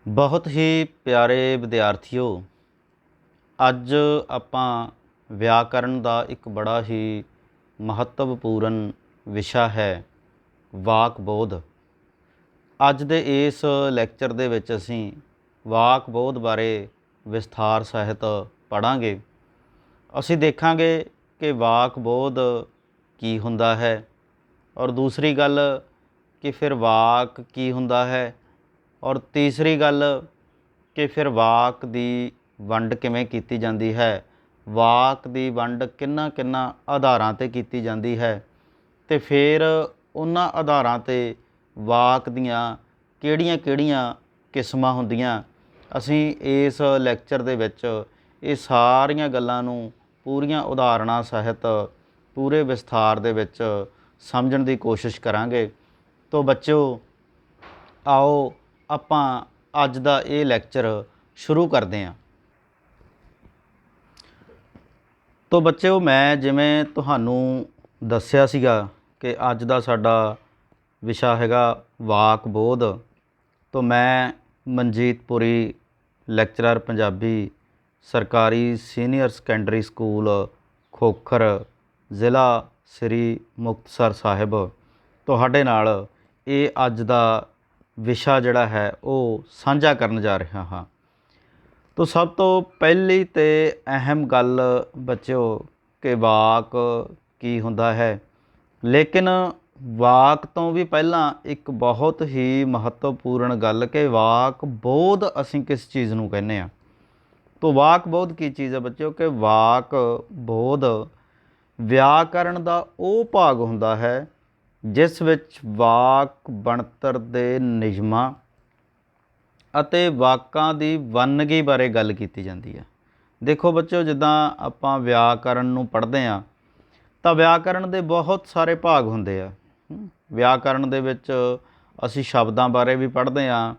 ਬਹੁਤ ਹੀ ਪਿਆਰੇ ਵਿਦਿਆਰਥੀਓ, ਅੱਜ ਆਪਾਂ ਵਿਆਕਰਨ ਦਾ ਇੱਕ ਬੜਾ ਹੀ ਮਹੱਤਵਪੂਰਨ ਵਿਸ਼ਾ ਹੈ ਵਾਕ ਬੋਧ। ਅੱਜ ਦੇ ਇਸ ਲੈਕਚਰ ਦੇ ਵਿੱਚ ਅਸੀਂ ਵਾਕ ਬੋਧ ਬਾਰੇ ਵਿਸਥਾਰ ਸਹਿਤ ਪੜ੍ਹਾਂਗੇ। ਅਸੀਂ ਦੇਖਾਂਗੇ ਕਿ ਵਾਕ ਬੋਧ ਕੀ ਹੁੰਦਾ ਹੈ, ਔਰ ਦੂਸਰੀ ਗੱਲ ਕਿ ਫਿਰ ਵਾਕ ਕੀ ਹੁੰਦਾ ਹੈ, ਔਰ ਤੀਸਰੀ ਗੱਲ ਕਿ ਫਿਰ ਵਾਕ ਦੀ ਵੰਡ ਕਿਵੇਂ ਕੀਤੀ ਜਾਂਦੀ ਹੈ, ਵਾਕ ਦੀ ਵੰਡ ਕਿਹਨਾਂ ਆਧਾਰਾਂ 'ਤੇ ਕੀਤੀ ਜਾਂਦੀ ਹੈ, ਅਤੇ ਫਿਰ ਉਹਨਾਂ ਆਧਾਰਾਂ 'ਤੇ ਵਾਕ ਦੀਆਂ ਕਿਹੜੀਆਂ ਕਿਸਮਾਂ ਹੁੰਦੀਆਂ। ਅਸੀਂ ਇਸ ਲੈਕਚਰ ਦੇ ਵਿੱਚ ਇਹ ਸਾਰੀਆਂ ਗੱਲਾਂ ਨੂੰ ਪੂਰੀਆਂ ਉਦਾਹਰਣਾਂ ਸਹਿਤ ਪੂਰੇ ਵਿਸਥਾਰ ਦੇ ਵਿੱਚ ਸਮਝਣ ਦੀ ਕੋਸ਼ਿਸ਼ ਕਰਾਂਗੇ। ਤੋ ਬੱਚਿਓ, ਆਓ ਆਪਾਂ ਅੱਜ ਦਾ ਇਹ ਲੈਕਚਰ ਸ਼ੁਰੂ ਕਰਦੇ ਹਾਂ। ਤੋ ਬੱਚਿਓ, ਮੈਂ ਜਿਵੇਂ ਤੁਹਾਨੂੰ ਦੱਸਿਆ ਸੀਗਾ ਕਿ ਅੱਜ ਦਾ ਸਾਡਾ ਵਿਸ਼ਾ ਹੈਗਾ ਵਾਕ ਬੋਧ। ਤੋ ਮੈਂ ਮਨਜੀਤ ਪੁਰੀ, ਲੈਕਚਰਰ ਪੰਜਾਬੀ, ਸਰਕਾਰੀ ਸੀਨੀਅਰ ਸੈਕੰਡਰੀ ਸਕੂਲ ਖੋਖਰ, ਜ਼ਿਲ੍ਹਾ ਸ੍ਰੀ ਮੁਕਤਸਰ ਸਾਹਿਬ, ਤੁਹਾਡੇ ਨਾਲ ਇਹ ਅੱਜ ਦਾ ਵਿਸ਼ਾ ਜਿਹੜਾ ਹੈ ਉਹ ਸਾਂਝਾ ਕਰਨ ਜਾ ਰਿਹਾ ਹਾਂ। ਤੋ ਸਭ ਤੋਂ ਪਹਿਲੀ ਅਤੇ ਅਹਿਮ ਗੱਲ ਬੱਚਿਓ ਕਿ ਵਾਕ ਕੀ ਹੁੰਦਾ ਹੈ, ਲੇਕਿਨ ਵਾਕ ਤੋਂ ਵੀ ਪਹਿਲਾਂ ਇੱਕ ਬਹੁਤ ਹੀ ਮਹੱਤਵਪੂਰਨ ਗੱਲ ਕਿ ਵਾਕ ਬੋਧ ਅਸੀਂ ਕਿਸ ਚੀਜ਼ ਨੂੰ ਕਹਿੰਦੇ ਹਾਂ। ਤੋ ਵਾਕ ਬੋਧ ਕੀ ਚੀਜ਼ ਹੈ ਬੱਚਿਓ ਕਿ ਵਾਕ ਬੋਧ ਵਿਆਕਰਨ ਦਾ ਉਹ ਭਾਗ ਹੁੰਦਾ ਹੈ ਜਿਸ ਵਿੱਚ ਵਾਕ ਬਣਤਰ ਦੇ ਨਿਯਮਾਂ ਅਤੇ ਵਾਕਾਂ ਦੀ ਵੰਨਗੀ ਬਾਰੇ ਗੱਲ ਕੀਤੀ ਜਾਂਦੀ ਹੈ। ਦੇਖੋ ਬੱਚਿਓ, ਜਿੱਦਾਂ ਆਪਾਂ ਵਿਆਕਰਨ ਨੂੰ ਪੜ੍ਹਦੇ ਹਾਂ ਤਾਂ ਵਿਆਕਰਨ ਦੇ ਬਹੁਤ ਸਾਰੇ ਭਾਗ ਹੁੰਦੇ ਆ। ਵਿਆਕਰਨ ਦੇ ਵਿੱਚ ਅਸੀਂ ਸ਼ਬਦਾਂ ਬਾਰੇ ਵੀ ਪੜ੍ਹਦੇ ਹਾਂ,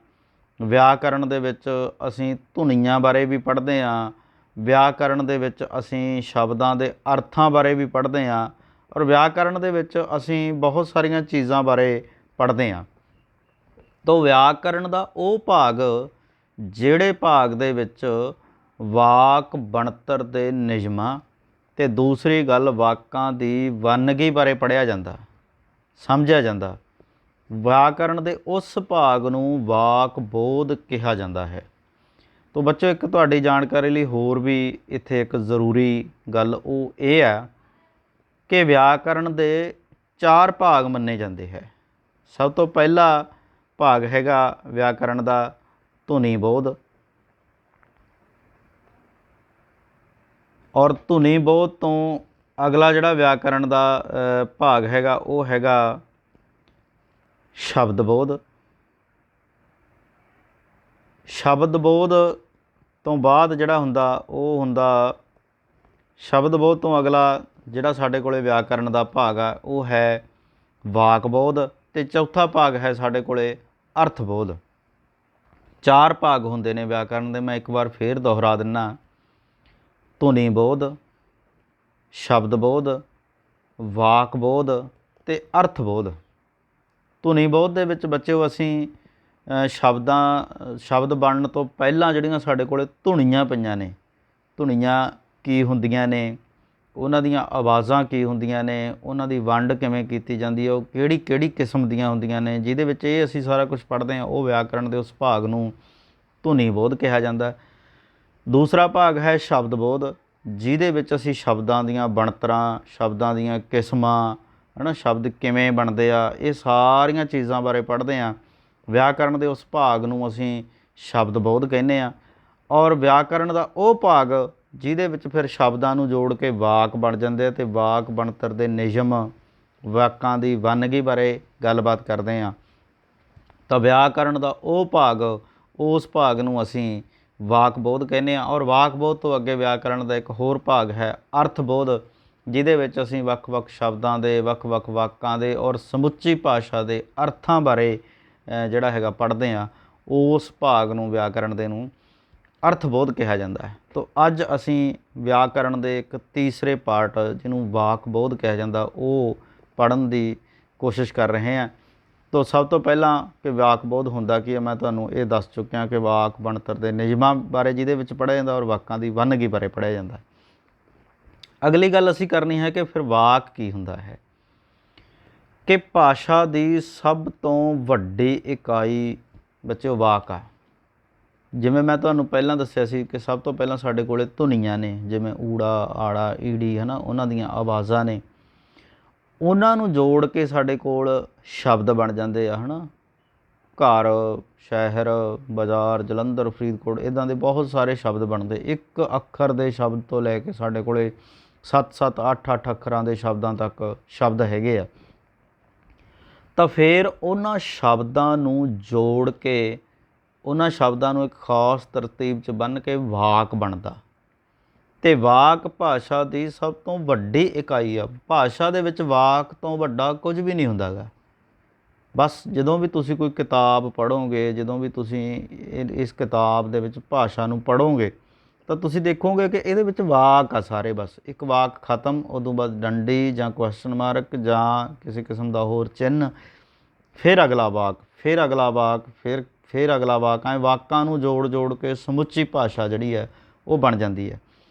ਵਿਆਕਰਨ ਦੇ ਵਿੱਚ ਅਸੀਂ ਧੁਨੀਆਂ ਬਾਰੇ ਵੀ ਪੜ੍ਹਦੇ ਹਾਂ, ਵਿਆਕਰਨ ਦੇ ਵਿੱਚ ਅਸੀਂ ਸ਼ਬਦਾਂ ਦੇ ਅਰਥਾਂ ਬਾਰੇ ਵੀ ਪੜ੍ਹਦੇ ਹਾਂ, ਔਰ ਵਿਆਕਰਨ ਦੇ ਵਿੱਚ ਅਸੀਂ ਬਹੁਤ ਸਾਰੀਆਂ ਚੀਜ਼ਾਂ ਬਾਰੇ ਪੜ੍ਹਦੇ ਹਾਂ। ਤੋ ਵਿਆਕਰਨ ਦਾ ਉਹ ਭਾਗ ਜਿਹੜੇ ਭਾਗ ਦੇ ਵਿੱਚ ਵਾਕ ਬਣਤਰ ਦੇ ਨਿਯਮਾਂ ਅਤੇ ਦੂਸਰੀ ਗੱਲ ਵਾਕਾਂ ਦੀ ਵੰਨਗੀ ਬਾਰੇ ਪੜ੍ਹਿਆ ਜਾਂਦਾ, ਸਮਝਿਆ ਜਾਂਦਾ, ਵਿਆਕਰਨ ਦੇ ਉਸ ਭਾਗ ਨੂੰ ਵਾਕ ਬੋਧ ਕਿਹਾ ਜਾਂਦਾ ਹੈ। ਤੋ ਬੱਚੋ, ਇੱਕ ਤੁਹਾਡੀ ਜਾਣਕਾਰੀ ਲਈ ਹੋਰ ਵੀ ਇੱਥੇ ਇੱਕ ਜ਼ਰੂਰੀ ਗੱਲ ਉਹ ਇਹ ਹੈ ਕਿ ਵਿਆਕਰਨ ਦੇ 4 ਭਾਗ ਮੰਨੇ ਜਾਂਦੇ ਹੈ। ਸਭ ਤੋਂ ਪਹਿਲਾ ਭਾਗ ਹੈਗਾ ਵਿਆਕਰਨ ਦਾ ਧੁਨੀ ਬੋਧ, ਔਰ ਧੁਨੀ ਬੋਧ ਤੋਂ ਅਗਲਾ ਜਿਹੜਾ ਵਿਆਕਰਨ ਦਾ ਭਾਗ ਹੈਗਾ ਉਹ ਹੈਗਾ ਸ਼ਬਦ ਬੋਧ। ਸ਼ਬਦ ਬੋਧ ਤੋਂ ਬਾਅਦ ਜਿਹੜਾ ਹੁੰਦਾ ਉਹ ਹੁੰਦਾ, ਸ਼ਬਦ ਬੋਧ ਤੋਂ ਅਗਲਾ ਜਿਹੜਾ ਸਾਡੇ ਕੋਲ ਵਿਆਕਰਨ ਦਾ ਭਾਗ ਆ ਉਹ ਹੈ ਵਾਕ ਬੋਧ, ਅਤੇ ਚੌਥਾ ਭਾਗ ਹੈ ਸਾਡੇ ਕੋਲ ਅਰਥ ਬੋਧ। 4 ਭਾਗ ਹੁੰਦੇ ਨੇ ਵਿਆਕਰਨ ਦੇ। ਮੈਂ ਇੱਕ ਵਾਰ ਫੇਰ ਦੁਹਰਾ ਦਿੰਦਾ, ਧੁਨੀ ਬੋਧ, ਸ਼ਬਦ ਬੋਧ, ਵਾਕ ਬੋਧ ਅਤੇ ਅਰਥ ਬੋਧ। ਧੁਨੀ ਬੋਧ ਦੇ ਵਿੱਚ ਬੱਚਿਓ ਅਸੀਂ ਸ਼ਬਦ ਬਣਨ ਤੋਂ ਪਹਿਲਾਂ ਜਿਹੜੀਆਂ ਸਾਡੇ ਕੋਲ ਧੁਨੀਆਂ ਪਈਆਂ ਨੇ, ਧੁਨੀਆਂ ਕੀ ਹੁੰਦੀਆਂ ਨੇ, ਉਹਨਾਂ ਦੀਆਂ ਆਵਾਜ਼ਾਂ ਕੀ ਹੁੰਦੀਆਂ ਨੇ, ਉਹਨਾਂ ਦੀ ਵੰਡ ਕਿਵੇਂ ਕੀਤੀ ਜਾਂਦੀ ਹੈ, ਉਹ ਕਿਹੜੀ ਕਿਸਮ ਦੀਆਂ ਹੁੰਦੀਆਂ ਨੇ, ਜਿਹਦੇ ਵਿੱਚ ਇਹ ਅਸੀਂ ਸਾਰਾ ਕੁਝ ਪੜ੍ਹਦੇ ਹਾਂ, ਉਹ ਵਿਆਕਰਨ ਦੇ ਉਸ ਭਾਗ ਨੂੰ ਧੁਨੀ ਬੋਧ ਕਿਹਾ ਜਾਂਦਾ। ਦੂਸਰਾ ਭਾਗ ਹੈ ਸ਼ਬਦ ਬੋਧ, ਜਿਹਦੇ ਵਿੱਚ ਅਸੀਂ ਸ਼ਬਦਾਂ ਦੀਆਂ ਬਣਤਰਾਂ, ਸ਼ਬਦਾਂ ਦੀਆਂ ਕਿਸਮਾਂ, ਹੈ ਨਾ, ਸ਼ਬਦ ਕਿਵੇਂ ਬਣਦੇ ਆ, ਇਹ ਸਾਰੀਆਂ ਚੀਜ਼ਾਂ ਬਾਰੇ ਪੜ੍ਹਦੇ ਹਾਂ। ਵਿਆਕਰਨ ਦੇ ਉਸ ਭਾਗ ਨੂੰ ਅਸੀਂ ਸ਼ਬਦ ਬੋਧ ਕਹਿੰਦੇ ਹਾਂ। ਔਰ ਵਿਆਕਰਨ ਦਾ ਉਹ ਭਾਗ ਜਿਹਦੇ ਵਿੱਚ ਫਿਰ ਸ਼ਬਦਾਂ ਨੂੰ ਜੋੜ ਕੇ ਵਾਕ ਬਣ ਜਾਂਦੇ ਆ ਅਤੇ ਵਾਕ ਬਣਤਰ ਦੇ ਨਿਯਮ, ਵਾਕਾਂ ਦੀ ਵੰਨਗੀ ਬਾਰੇ ਗੱਲਬਾਤ ਕਰਦੇ ਹਾਂ, ਤਾਂ ਵਿਆਕਰਨ ਦਾ ਉਹ ਭਾਗ, ਉਸ ਭਾਗ ਨੂੰ ਅਸੀਂ ਵਾਕ ਬੋਧ ਕਹਿੰਦੇ ਹਾਂ। ਔਰ ਵਾਕ ਬੋਧ ਤੋਂ ਅੱਗੇ ਵਿਆਕਰਨ ਦਾ ਇੱਕ ਹੋਰ ਭਾਗ ਹੈ ਅਰਥ ਬੋਧ, ਜਿਹਦੇ ਵਿੱਚ ਅਸੀਂ ਵੱਖ-ਵੱਖ ਸ਼ਬਦਾਂ ਦੇ, ਵੱਖ-ਵੱਖ ਵਾਕਾਂ ਦੇ ਔਰ ਸਮੁੱਚੀ ਭਾਸ਼ਾ ਦੇ ਅਰਥਾਂ ਬਾਰੇ ਜਿਹੜਾ ਹੈਗਾ ਪੜ੍ਹਦੇ ਹਾਂ। ਉਸ ਭਾਗ ਨੂੰ, ਵਿਆਕਰਨ ਦੇ ਨੂੰ ਅਰਥ ਬੋਧ ਕਿਹਾ ਜਾਂਦਾ ਹੈ। ਤੋ ਅੱਜ ਅਸੀਂ ਵਿਆਕਰਨ ਦੇ ਇੱਕ ਤੀਸਰੇ ਪਾਰਟ, ਜਿਹਨੂੰ ਵਾਕ ਬੋਧ ਕਿਹਾ ਜਾਂਦਾ, ਉਹ ਪੜ੍ਹਨ ਦੀ ਕੋਸ਼ਿਸ਼ ਕਰ ਰਹੇ ਹਾਂ। तो सब तो पहला कि वाक बोध ਹੁੰਦਾ ਕੀ ਹੈ, मैं ਤੁਹਾਨੂੰ ਇਹ ਦੱਸ ਚੁੱਕਿਆ ਕਿ ਵਾਕ ਬਣਤਰ ਦੇ ਨਿਯਮਾਂ ਬਾਰੇ ਜਿਹਦੇ ਵਿੱਚ ਪੜ੍ਹਿਆ ਜਾਂਦਾ ਔਰ ਵਾਕਾਂ ਦੀ ਵੰਨਗੀ ਬਾਰੇ ਪੜ੍ਹਿਆ ਜਾਂਦਾ। ਅਗਲੀ ਗੱਲ ਅਸੀਂ ਕਰਨੀ ਹੈ ਕਿ ਫਿਰ ਵਾਕ ਕੀ ਹੁੰਦਾ ਹੈ। ਕਿ ਭਾਸ਼ਾ ਦੀ ਸਭ ਤੋਂ ਵੱਡੀ ਇਕਾਈ ਬੱਚਿਓ ਵਾਕ ਆ। ਜਿਵੇਂ ਮੈਂ ਤੁਹਾਨੂੰ ਪਹਿਲਾਂ ਦੱਸਿਆ ਸੀ ਕਿ ਸਭ ਤੋਂ ਪਹਿਲਾਂ ਸਾਡੇ ਕੋਲ ਧੁਨੀਆਂ ਨੇ, ਜਿਵੇਂ ਊੜਾ, ਆੜਾ, ਈੜੀ, ਹੈ ਨਾ, ਉਹਨਾਂ ਦੀਆਂ ਆਵਾਜ਼ਾਂ ਨੇ। ਉਹਨਾਂ ਨੂੰ ਜੋੜ ਕੇ ਸਾਡੇ ਕੋਲ ਸ਼ਬਦ ਬਣ ਜਾਂਦੇ ਆ, ਹੈ ਨਾ। ਘਰ, ਸ਼ਹਿਰ, ਬਾਜ਼ਾਰ, ਜਲੰਧਰ, ਫਰੀਦਕੋਟ, ਇੱਦਾਂ ਦੇ ਬਹੁਤ ਸਾਰੇ ਸ਼ਬਦ ਬਣਦੇ। ਇੱਕ ਅੱਖਰ ਦੇ ਸ਼ਬਦ ਤੋਂ ਲੈ ਕੇ ਸਾਡੇ ਕੋਲ 7-7, 8-8 ਅੱਖਰਾਂ ਦੇ ਸ਼ਬਦਾਂ ਤੱਕ ਸ਼ਬਦ ਹੈਗੇ ਆ। ਤਾਂ ਫਿਰ ਉਹਨਾਂ ਸ਼ਬਦਾਂ ਨੂੰ ਜੋੜ ਕੇ, ਉਹਨਾਂ ਸ਼ਬਦਾਂ ਨੂੰ ਇੱਕ ਖਾਸ ਤਰਤੀਬ 'ਚ ਬੰਨ੍ਹ ਕੇ ਵਾਕ ਬਣਦਾ। ਅਤੇ ਵਾਕ ਭਾਸ਼ਾ ਦੀ ਸਭ ਤੋਂ ਵੱਡੀ ਇਕਾਈ ਆ। ਭਾਸ਼ਾ ਦੇ ਵਿੱਚ ਵਾਕ ਤੋਂ ਵੱਡਾ ਕੁਝ ਵੀ ਨਹੀਂ ਹੁੰਦਾ ਗਾ। ਬਸ ਜਦੋਂ ਵੀ ਤੁਸੀਂ ਕੋਈ ਕਿਤਾਬ ਪੜ੍ਹੋਗੇ, ਜਦੋਂ ਵੀ ਤੁਸੀਂ ਇਸ ਕਿਤਾਬ ਦੇ ਵਿੱਚ ਭਾਸ਼ਾ ਨੂੰ ਪੜ੍ਹੋਗੇ ਤਾਂ ਤੁਸੀਂ ਦੇਖੋਗੇ ਕਿ ਇਹਦੇ ਵਿੱਚ ਵਾਕ ਆ ਸਾਰੇ। ਬਸ ਇੱਕ ਵਾਕ ਖਤਮ, ਉਦੋਂ ਬਾਅਦ ਡੰਡੀ ਜਾਂ ਕੁਐਸਚਨ ਮਾਰਕ ਜਾਂ ਕਿਸੇ ਕਿਸਮ ਦਾ ਹੋਰ ਚਿੰਨ੍ਹ, ਫਿਰ ਅਗਲਾ ਵਾਕ, ਫਿਰ ਅਗਲਾ ਵਾਕ, ਫਿਰ ਅਗਲਾ ਵਾਕ। ਐਂ ਵਾਕਾਂ ਨੂੰ ਜੋੜ ਕੇ ਸਮੁੱਚੀ ਭਾਸ਼ਾ ਜਿਹੜੀ ਹੈ ਉਹ ਬਣ ਜਾਂਦੀ ਹੈ।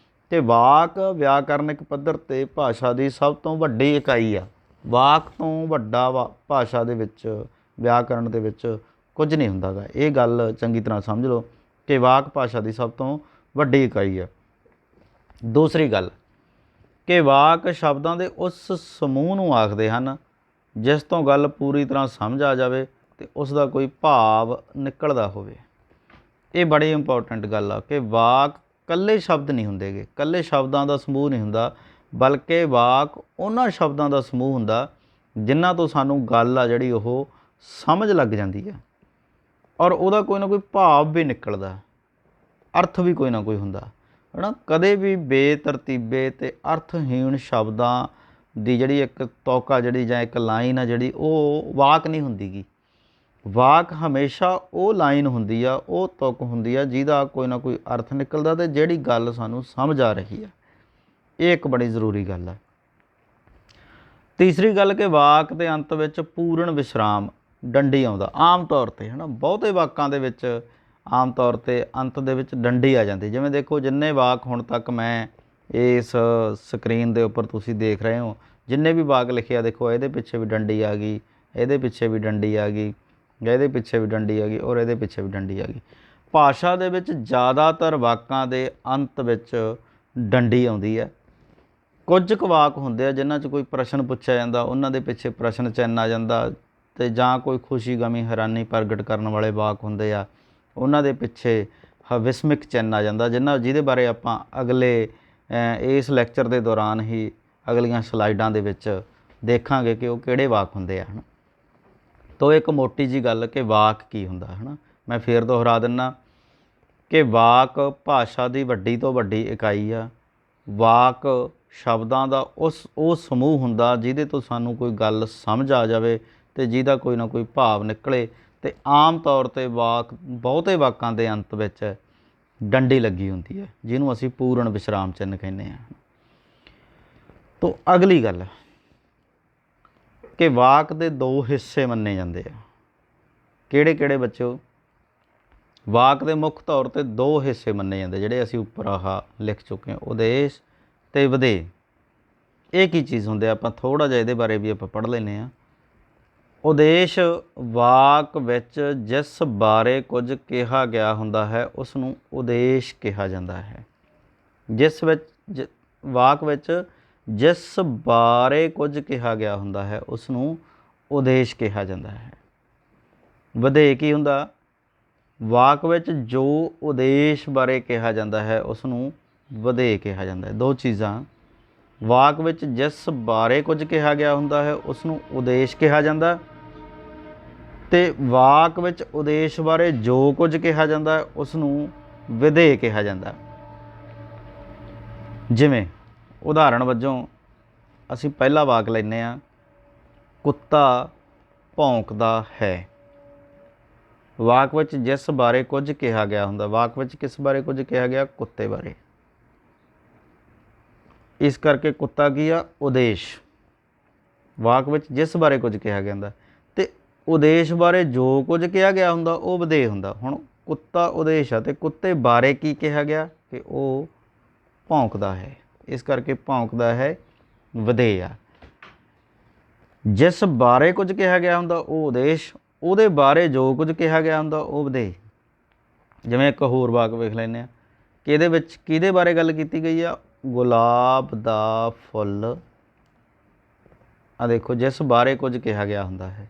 ਅਤੇ ਵਾਕ ਵਿਆਕਰਨਿਕ ਪੱਧਰ 'ਤੇ ਭਾਸ਼ਾ ਦੀ ਸਭ ਤੋਂ ਵੱਡੀ ਇਕਾਈ ਆ। ਵਾਕ ਤੋਂ ਵੱਡਾ ਭਾਸ਼ਾ ਦੇ ਵਿੱਚ, ਵਿਆਕਰਣ ਦੇ ਵਿੱਚ ਕੁਝ ਨਹੀਂ ਹੁੰਦਾ ਗਾ। ਇਹ ਗੱਲ ਚੰਗੀ ਤਰ੍ਹਾਂ ਸਮਝ ਲਓ ਕਿ ਵਾਕ ਭਾਸ਼ਾ ਦੀ ਸਭ ਤੋਂ ਵੱਡੀ ਇਕਾਈ ਆ। ਦੂਸਰੀ ਗੱਲ ਕਿ ਵਾਕ ਸ਼ਬਦਾਂ ਦੇ ਉਸ ਸਮੂਹ ਨੂੰ ਆਖਦੇ ਹਨ ਜਿਸ ਤੋਂ ਗੱਲ ਪੂਰੀ ਤਰ੍ਹਾਂ ਸਮਝ ਆ ਜਾਵੇ ਅਤੇ ਉਸ ਦਾ ਕੋਈ ਭਾਵ ਨਿਕਲਦਾ ਹੋਵੇ। ਇਹ ਬੜੀ ਇੰਪੋਰਟੈਂਟ ਗੱਲ ਆ ਕਿ ਵਾਕ ਇਕੱਲੇ ਸ਼ਬਦ ਨਹੀਂ ਹੁੰਦੇ ਗੇ, ਇਕੱਲੇ ਸ਼ਬਦਾਂ ਦਾ ਸਮੂਹ ਨਹੀਂ ਹੁੰਦਾ, ਬਲਕਿ ਵਾਕ ਉਹਨਾਂ ਸ਼ਬਦਾਂ ਦਾ ਸਮੂਹ ਹੁੰਦਾ ਜਿਨ੍ਹਾਂ ਤੋਂ ਸਾਨੂੰ ਗੱਲ ਆ ਜਿਹੜੀ ਉਹ ਸਮਝ ਲੱਗ ਜਾਂਦੀ ਹੈ ਔਰ ਉਹਦਾ ਕੋਈ ਨਾ ਕੋਈ ਭਾਵ ਵੀ ਨਿਕਲਦਾ, ਅਰਥ ਵੀ ਕੋਈ ਨਾ ਕੋਈ ਹੁੰਦਾ, ਹੈ ਨਾ। ਕਦੇ ਵੀ ਬੇਤਰਤੀਬੇ ਅਤੇ ਅਰਥਹੀਣ ਸ਼ਬਦਾਂ ਦੀ ਜਿਹੜੀ ਇੱਕ ਤੌਕਾ ਜਿਹੜੀ ਜਾਂ ਇੱਕ ਲਾਈਨ ਆ ਜਿਹੜੀ ਉਹ ਵਾਕ ਨਹੀਂ ਹੁੰਦੀ ਗੀ। ਵਾਕ ਹਮੇਸ਼ਾ ਉਹ ਲਾਈਨ ਹੁੰਦੀ ਆ, ਉਹ ਤੁਕ ਹੁੰਦੀ ਆ ਜਿਹਦਾ ਕੋਈ ਨਾ ਕੋਈ ਅਰਥ ਨਿਕਲਦਾ ਅਤੇ ਜਿਹੜੀ ਗੱਲ ਸਾਨੂੰ ਸਮਝ ਆ ਰਹੀ ਆ। ਇਹ ਇੱਕ ਬੜੀ ਜ਼ਰੂਰੀ ਗੱਲ ਹੈ। ਤੀਸਰੀ ਗੱਲ ਕਿ ਵਾਕ ਦੇ ਅੰਤ ਵਿੱਚ ਪੂਰਨ ਵਿਸ਼ਰਾਮ ਡੰਡੀ ਆਉਂਦਾ ਆਮ ਤੌਰ 'ਤੇ, ਹੈ ਨਾ। ਬਹੁਤੇ ਵਾਕਾਂ ਦੇ ਵਿੱਚ ਆਮ ਤੌਰ 'ਤੇ ਅੰਤ ਦੇ ਵਿੱਚ ਡੰਡੀ ਆ ਜਾਂਦੀ। ਜਿਵੇਂ ਦੇਖੋ ਜਿੰਨੇ ਵਾਕ ਹੁਣ ਤੱਕ ਮੈਂ ਇਸ ਸਕਰੀਨ ਦੇ ਉੱਪਰ ਤੁਸੀਂ ਦੇਖ ਰਹੇ ਹੋ, ਜਿੰਨੇ ਵੀ ਵਾਕ ਲਿਖੇ ਆ, ਦੇਖੋ ਇਹਦੇ ਪਿੱਛੇ ਵੀ ਡੰਡੀ ਆ ਗਈ, ਇਹਦੇ ਪਿੱਛੇ ਵੀ ਡੰਡੀ ਆ ਗਈ, ਇਹਦੇ ਪਿੱਛੇ ਵੀ ਡੰਡੀ ਆ ਗਈ ਔਰ ਇਹਦੇ ਪਿੱਛੇ ਵੀ ਡੰਡੀ ਆ ਗਈ। ਭਾਸ਼ਾ ਦੇ ਵਿੱਚ ਜ਼ਿਆਦਾਤਰ ਵਾਕਾਂ ਦੇ ਅੰਤ ਵਿੱਚ ਡੰਡੀ ਆਉਂਦੀ ਹੈ। ਕੁਝ ਕੁ ਵਾਕ ਹੁੰਦੇ ਆ ਜਿਨ੍ਹਾਂ 'ਚ ਕੋਈ ਪ੍ਰਸ਼ਨ ਪੁੱਛਿਆ ਜਾਂਦਾ, ਉਹਨਾਂ ਦੇ ਪਿੱਛੇ ਪ੍ਰਸ਼ਨ ਚਿੰਨ੍ਹ ਆ ਜਾਂਦਾ, ਅਤੇ ਜਾਂ ਕੋਈ ਖੁਸ਼ੀ, ਗਮੀ, ਹੈਰਾਨੀ ਪ੍ਰਗਟ ਕਰਨ ਵਾਲੇ ਵਾਕ ਹੁੰਦੇ ਆ, ਉਹਨਾਂ ਦੇ ਪਿੱਛੇ ਵਿਸਮਿਕ ਚਿੰਨ੍ਹ ਆ ਜਾਂਦਾ, ਜਿਹਦੇ ਬਾਰੇ ਆਪਾਂ ਅਗਲੇ ਇਸ ਲੈਕਚਰ ਦੇ ਦੌਰਾਨ ਹੀ ਅਗਲੀਆਂ ਸਲਾਈਡਾਂ ਦੇ ਵਿੱਚ ਦੇਖਾਂਗੇ ਕਿ ਉਹ ਕਿਹੜੇ ਵਾਕ ਹੁੰਦੇ ਆ, ਹੈ ਨਾ। ਤੋ ਇੱਕ ਮੋਟੀ ਜਿਹੀ ਗੱਲ ਕਿ ਵਾਕ ਕੀ ਹੁੰਦਾ, ਹੈ ਨਾ। ਮੈਂ ਫੇਰ ਦੁਹਰਾ ਦਿੰਦਾ ਕਿ ਵਾਕ ਭਾਸ਼ਾ ਦੀ ਵੱਡੀ ਤੋਂ ਵੱਡੀ ਇਕਾਈ ਆ। ਵਾਕ ਸ਼ਬਦਾਂ ਦਾ ਉਹ ਸਮੂਹ ਹੁੰਦਾ ਜਿਹਦੇ ਤੋਂ ਸਾਨੂੰ ਕੋਈ ਗੱਲ ਸਮਝ ਆ ਜਾਵੇ ਅਤੇ ਜਿਹਦਾ ਕੋਈ ਨਾ ਕੋਈ ਭਾਵ ਨਿਕਲੇ। ਅਤੇ ਆਮ ਤੌਰ 'ਤੇ ਵਾਕ, ਬਹੁਤੇ ਵਾਕਾਂ ਦੇ ਅੰਤ ਵਿੱਚ ਡੰਡੀ ਲੱਗੀ ਹੁੰਦੀ ਹੈ ਜਿਹਨੂੰ ਅਸੀਂ ਪੂਰਨ ਵਿਸ਼ਰਾਮ ਚਿੰਨ੍ਹ ਕਹਿੰਦੇ ਹਾਂ। ਤੋ ਅਗਲੀ ਗੱਲ ਕਿ ਵਾਕ ਦੇ ਦੋ ਹਿੱਸੇ ਮੰਨੇ ਜਾਂਦੇ ਆ। ਕਿਹੜੇ ਕਿਹੜੇ ਬੱਚਿਓ? ਵਾਕ ਦੇ ਮੁੱਖ ਤੌਰ 'ਤੇ ਦੋ ਹਿੱਸੇ ਮੰਨੇ ਜਾਂਦੇ ਜਿਹੜੇ ਅਸੀਂ ਉੱਪਰ ਆਹ ਲਿਖ ਚੁੱਕੇ ਹਾਂ, ਉਦੇਸ਼ ਅਤੇ ਵਿਦੇਹ। ਇਹ ਕੀ ਚੀਜ਼ ਹੁੰਦੇ ਆ? ਆਪਾਂ ਥੋੜ੍ਹਾ ਜਿਹਾ ਇਹਦੇ ਬਾਰੇ ਵੀ ਆਪਾਂ ਪੜ੍ਹ ਲੈਂਦੇ ਹਾਂ। ਉਦੇਸ਼ ਵਾਕ ਵਿੱਚ ਜਿਸ ਬਾਰੇ ਕੁਝ ਕਿਹਾ ਗਿਆ ਹੁੰਦਾ ਹੈ ਉਸ ਨੂੰ ਉਦੇਸ਼ ਕਿਹਾ ਜਾਂਦਾ ਹੈ। ਵਾਕ ਵਿੱਚ ਜਿਸ ਬਾਰੇ ਕੁਝ ਕਿਹਾ ਗਿਆ ਹੁੰਦਾ ਹੈ ਉਸ ਨੂੰ ਉਦੇਸ਼ ਕਿਹਾ ਜਾਂਦਾ ਹੈ। ਵਿਦੇਹ ਕੀ ਹੁੰਦਾ? ਵਾਕ ਵਿੱਚ ਜੋ ਉਦੇਸ਼ ਬਾਰੇ ਕਿਹਾ ਜਾਂਦਾ ਹੈ ਉਸ ਨੂੰ ਵਿਦੇਹ ਕਿਹਾ ਜਾਂਦਾ ਹੈ। ਦੋ ਚੀਜ਼ਾਂ, ਵਾਕ ਵਿੱਚ ਜਿਸ ਬਾਰੇ ਕੁਝ ਕਿਹਾ ਗਿਆ ਹੁੰਦਾ ਹੈ ਉਸ ਨੂੰ ਉਦੇਸ਼ ਕਿਹਾ ਜਾਂਦਾ, ਅਤੇ ਵਾਕ ਵਿੱਚ ਉਦੇਸ਼ ਬਾਰੇ ਜੋ ਕੁਝ ਕਿਹਾ ਜਾਂਦਾ ਹੈ ਉਸ ਨੂੰ ਵਿਦੇਹ ਕਿਹਾ ਜਾਂਦਾ। ਜਿਵੇਂ ਉਦਾਹਰਣ ਵਜੋਂ ਅਸੀਂ ਪਹਿਲਾ ਵਾਕ ਲੈਂਦੇ ਹਾਂ, ਕੁੱਤਾ ਭੌਂਕਦਾ ਹੈ। ਵਾਕ ਵਿੱਚ ਜਿਸ ਬਾਰੇ ਕੁਝ ਕਿਹਾ ਗਿਆ ਹੁੰਦਾ, ਵਾਕ ਵਿੱਚ ਕਿਸ ਬਾਰੇ ਕੁਝ ਕਿਹਾ ਗਿਆ? ਕੁੱਤੇ ਬਾਰੇ। ਇਸ ਕਰਕੇ ਕੁੱਤਾ ਕੀ ਆ? ਉਦੇਸ਼। ਵਾਕ ਵਿੱਚ ਜਿਸ ਬਾਰੇ ਕੁਝ ਕਿਹਾ ਗਿਆ ਹੁੰਦਾ। ਅਤੇ ਉਦੇਸ਼ ਬਾਰੇ ਜੋ ਕੁਝ ਕਿਹਾ ਗਿਆ ਹੁੰਦਾ ਉਹ ਵਿਧੇਯ ਹੁੰਦਾ। ਹੁਣ ਕੁੱਤਾ ਉਦੇਸ਼ ਆ ਅਤੇ ਕੁੱਤੇ ਬਾਰੇ ਕੀ ਕਿਹਾ ਗਿਆ ਕਿ ਉਹ ਭੌਂਕਦਾ ਹੈ, ਇਸ ਕਰਕੇ ਭੌਂਕਦਾ ਹੈ ਵਿਧੇਯ ਆ। ਜਿਸ ਬਾਰੇ ਕੁਝ ਕਿਹਾ ਗਿਆ ਹੁੰਦਾ ਉਹ ਉਦੇਸ਼, ਉਹਦੇ ਬਾਰੇ ਜੋ ਕੁਝ ਕਿਹਾ ਗਿਆ ਹੁੰਦਾ ਉਹ ਵਿਧੇਯ। ਜਿਵੇਂ ਇੱਕ ਹੋਰ ਵਾਕ ਵੇਖ ਲੈਂਦੇ ਹਾਂ ਕਿ ਇਹਦੇ ਵਿੱਚ ਕਿਹਦੇ ਬਾਰੇ ਗੱਲ ਕੀਤੀ ਗਈ ਆ, ਗੁਲਾਬ ਦਾ ਫੁੱਲ। ਆ ਦੇਖੋ, ਜਿਸ ਬਾਰੇ ਕੁਝ ਕਿਹਾ ਗਿਆ ਹੁੰਦਾ ਹੈ,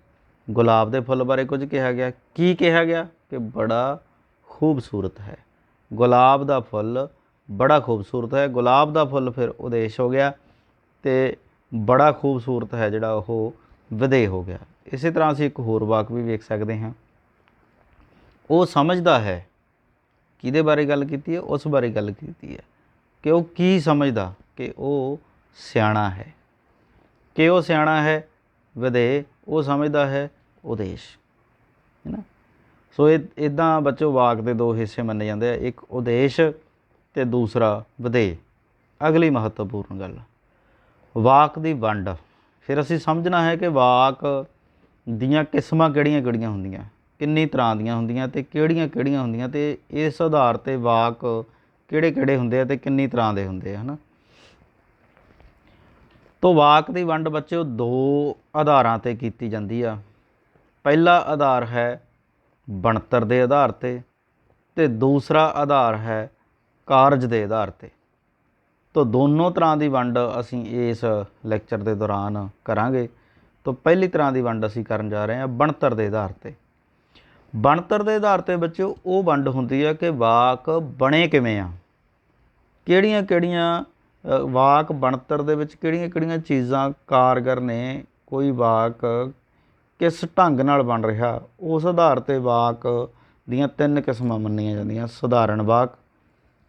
ਗੁਲਾਬ ਦੇ ਫੁੱਲ ਬਾਰੇ ਕੁਝ ਕਿਹਾ ਗਿਆ। ਕੀ ਕਿਹਾ ਗਿਆ ਕਿ ਬੜਾ ਖੂਬਸੂਰਤ ਹੈ, ਗੁਲਾਬ ਦਾ ਫੁੱਲ ਬੜਾ ਖੂਬਸੂਰਤ ਹੈ। ਗੁਲਾਬ ਦਾ ਫੁੱਲ ਫਿਰ ਉਦੇਸ਼ ਹੋ ਗਿਆ ਅਤੇ ਬੜਾ ਖੂਬਸੂਰਤ ਹੈ ਜਿਹੜਾ ਉਹ ਵਿਧੇਯ ਹੋ ਗਿਆ। ਇਸੇ ਤਰ੍ਹਾਂ ਅਸੀਂ ਇੱਕ ਹੋਰ ਵਾਕ ਵੀ ਵੇਖ ਸਕਦੇ ਹਾਂ, ਉਹ ਸਮਝਦਾ ਹੈ। ਕਿਹਦੇ ਬਾਰੇ ਗੱਲ ਕੀਤੀ ਹੈ, ਉਸ ਬਾਰੇ ਗੱਲ ਕੀਤੀ ਹੈ ਕਿ ਉਹ ਕੀ ਸਮਝਦਾ, ਕਿ ਉਹ ਸਿਆਣਾ ਹੈ। ਕਿ ਉਹ ਸਿਆਣਾ ਹੈ ਵਿਧੇਯ, ਉਹ ਸਮਝਦਾ ਹੈ ਉਦੇਸ਼, ਹੈ ਨਾ। ਸੋ ਇੱਦਾਂ ਬੱਚੋ ਵਾਕ ਦੇ ਦੋ ਹਿੱਸੇ ਮੰਨੇ ਜਾਂਦੇ ਆ, ਇੱਕ ਉਦੇਸ਼ ਅਤੇ ਦੂਸਰਾ ਵਿਧੇਯ। ਅਗਲੀ ਮਹੱਤਵਪੂਰਨ ਗੱਲ, ਵਾਕ ਦੀ ਵੰਡ। ਫਿਰ ਅਸੀਂ ਸਮਝਣਾ ਹੈ ਕਿ ਵਾਕ ਦੀਆਂ ਕਿਸਮਾਂ ਕਿਹੜੀਆਂ ਕਿਹੜੀਆਂ ਹੁੰਦੀਆਂ, ਕਿੰਨੀ ਤਰ੍ਹਾਂ ਦੀਆਂ ਹੁੰਦੀਆਂ ਅਤੇ ਕਿਹੜੀਆਂ ਕਿਹੜੀਆਂ ਹੁੰਦੀਆਂ, ਅਤੇ ਇਸ ਆਧਾਰ 'ਤੇ ਵਾਕ ਕਿਹੜੇ ਕਿਹੜੇ ਹੁੰਦੇ ਆ ਅਤੇ ਕਿੰਨੀ ਤਰ੍ਹਾਂ ਦੇ ਹੁੰਦੇ ਆ, ਹੈ ਨਾ। ਤੋ ਵਾਕ ਦੀ ਵੰਡ ਬੱਚਿਓ ਦੋ ਆਧਾਰਾਂ 'ਤੇ ਕੀਤੀ ਜਾਂਦੀ ਆ। ਪਹਿਲਾ ਆਧਾਰ ਹੈ ਬਣਤਰ ਦੇ ਆਧਾਰ 'ਤੇ ਅਤੇ ਦੂਸਰਾ ਆਧਾਰ ਹੈ ਕਾਰਜ ਦੇ ਆਧਾਰ 'ਤੇ। ਤੋ ਦੋਨੋਂ ਤਰ੍ਹਾਂ ਦੀ ਵੰਡ ਅਸੀਂ ਇਸ ਲੈਕਚਰ ਦੇ ਦੌਰਾਨ ਕਰਾਂਗੇ। ਤੋ ਪਹਿਲੀ ਤਰ੍ਹਾਂ ਦੀ ਵੰਡ ਅਸੀਂ ਕਰਨ ਜਾ ਰਹੇ ਹਾਂ ਬਣਤਰ ਦੇ ਆਧਾਰ 'ਤੇ। ਬਣਤਰ ਦੇ ਆਧਾਰ 'ਤੇ ਬੱਚਿਓ ਉਹ ਵੰਡ ਹੁੰਦੀ ਹੈ ਕਿ ਵਾਕ ਬਣੇ ਕਿਵੇਂ ਆ, ਕਿਹੜੀਆਂ ਕਿਹੜੀਆਂ ਵਾਕ ਬਣਤਰ ਦੇ ਵਿੱਚ ਕਿਹੜੀਆਂ ਕਿਹੜੀਆਂ ਚੀਜ਼ਾਂ ਕਾਰਗਰ ਨੇ, ਕੋਈ ਵਾਕ ਕਿਸ ਢੰਗ ਨਾਲ ਬਣ ਰਿਹਾ, ਉਸ ਆਧਾਰ 'ਤੇ ਵਾਕ ਦੀਆਂ ਤਿੰਨ ਕਿਸਮਾਂ ਮੰਨੀਆਂ ਜਾਂਦੀਆਂ, ਸਧਾਰਨ ਵਾਕ,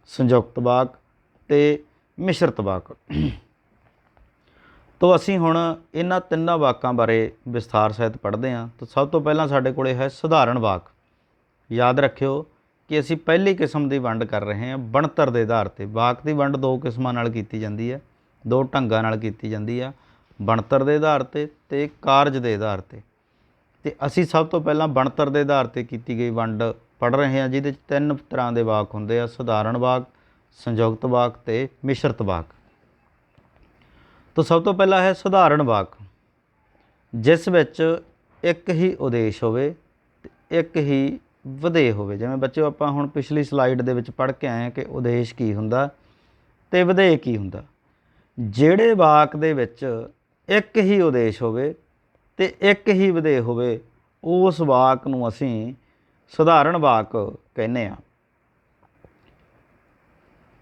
ਸੰਯੁਕਤ ਵਾਕ ਅਤੇ ਮਿਸ਼ਰਤ ਵਾਕ। ਤੋ ਅਸੀਂ ਹੁਣ ਇਹਨਾਂ ਤਿੰਨਾਂ ਵਾਕਾਂ ਬਾਰੇ ਵਿਸਥਾਰ ਸਹਿਤ ਪੜ੍ਹਦੇ ਹਾਂ। ਤਾਂ ਸਭ ਤੋਂ ਪਹਿਲਾਂ ਸਾਡੇ ਕੋਲ ਹੈ ਸਧਾਰਨ ਵਾਕ। ਯਾਦ ਰੱਖਿਓ ਕਿ ਅਸੀਂ ਪਹਿਲੀ ਕਿਸਮ ਦੀ ਵੰਡ ਕਰ ਰਹੇ ਹਾਂ ਬਣਤਰ ਦੇ ਆਧਾਰ 'ਤੇ। ਵਾਕ ਦੀ ਵੰਡ ਦੋ ਕਿਸਮਾਂ ਨਾਲ ਕੀਤੀ ਜਾਂਦੀ ਹੈ, ਦੋ ਢੰਗਾਂ ਨਾਲ ਕੀਤੀ ਜਾਂਦੀ ਆ, ਬਣਤਰ ਦੇ ਆਧਾਰ 'ਤੇ ਅਤੇ ਕਾਰਜ ਦੇ ਆਧਾਰ 'ਤੇ। ਅਤੇ ਅਸੀਂ ਸਭ ਤੋਂ ਪਹਿਲਾਂ ਬਣਤਰ ਦੇ ਆਧਾਰ 'ਤੇ ਕੀਤੀ ਗਈ ਵੰਡ ਪੜ੍ਹ ਰਹੇ ਹਾਂ, ਜਿਹਦੇ 'ਚ ਤਿੰਨ ਤਰ੍ਹਾਂ ਦੇ ਵਾਕ ਹੁੰਦੇ ਆ, ਸਧਾਰਨ ਵਾਕ, ਸੰਯੁਕਤ ਵਾਕ ਅਤੇ ਮਿਸ਼ਰਤ ਵਾਕ। ਤਾਂ ਸਭ ਤੋਂ ਪਹਿਲਾਂ ਹੈ ਸਧਾਰਨ ਵਾਕ, ਜਿਸ ਵਿੱਚ ਇੱਕ ਹੀ ਉਦੇਸ਼ ਹੋਵੇ ਅਤੇ ਇੱਕ ਹੀ ਵਿਧੇਯ ਹੋਵੇ। ਜਿਵੇਂ ਬੱਚਿਓ ਆਪਾਂ ਹੁਣ ਪਿਛਲੀ ਸਲਾਈਡ ਦੇ ਵਿੱਚ ਪੜ੍ਹ ਕੇ ਆਏ ਹਾਂ ਕਿ ਉਦੇਸ਼ ਕੀ ਹੁੰਦਾ ਅਤੇ ਵਿਧੇਯ ਕੀ ਹੁੰਦਾ। ਜਿਹੜੇ ਵਾਕ ਦੇ ਵਿੱਚ ਇੱਕ ਹੀ ਉਦੇਸ਼ ਹੋਵੇ ਅਤੇ ਇੱਕ ਹੀ ਵਿਧੇਯ ਹੋਵੇ, ਉਸ ਵਾਕ ਨੂੰ ਅਸੀਂ ਸਧਾਰਨ ਵਾਕ ਕਹਿੰਦੇ ਹਾਂ।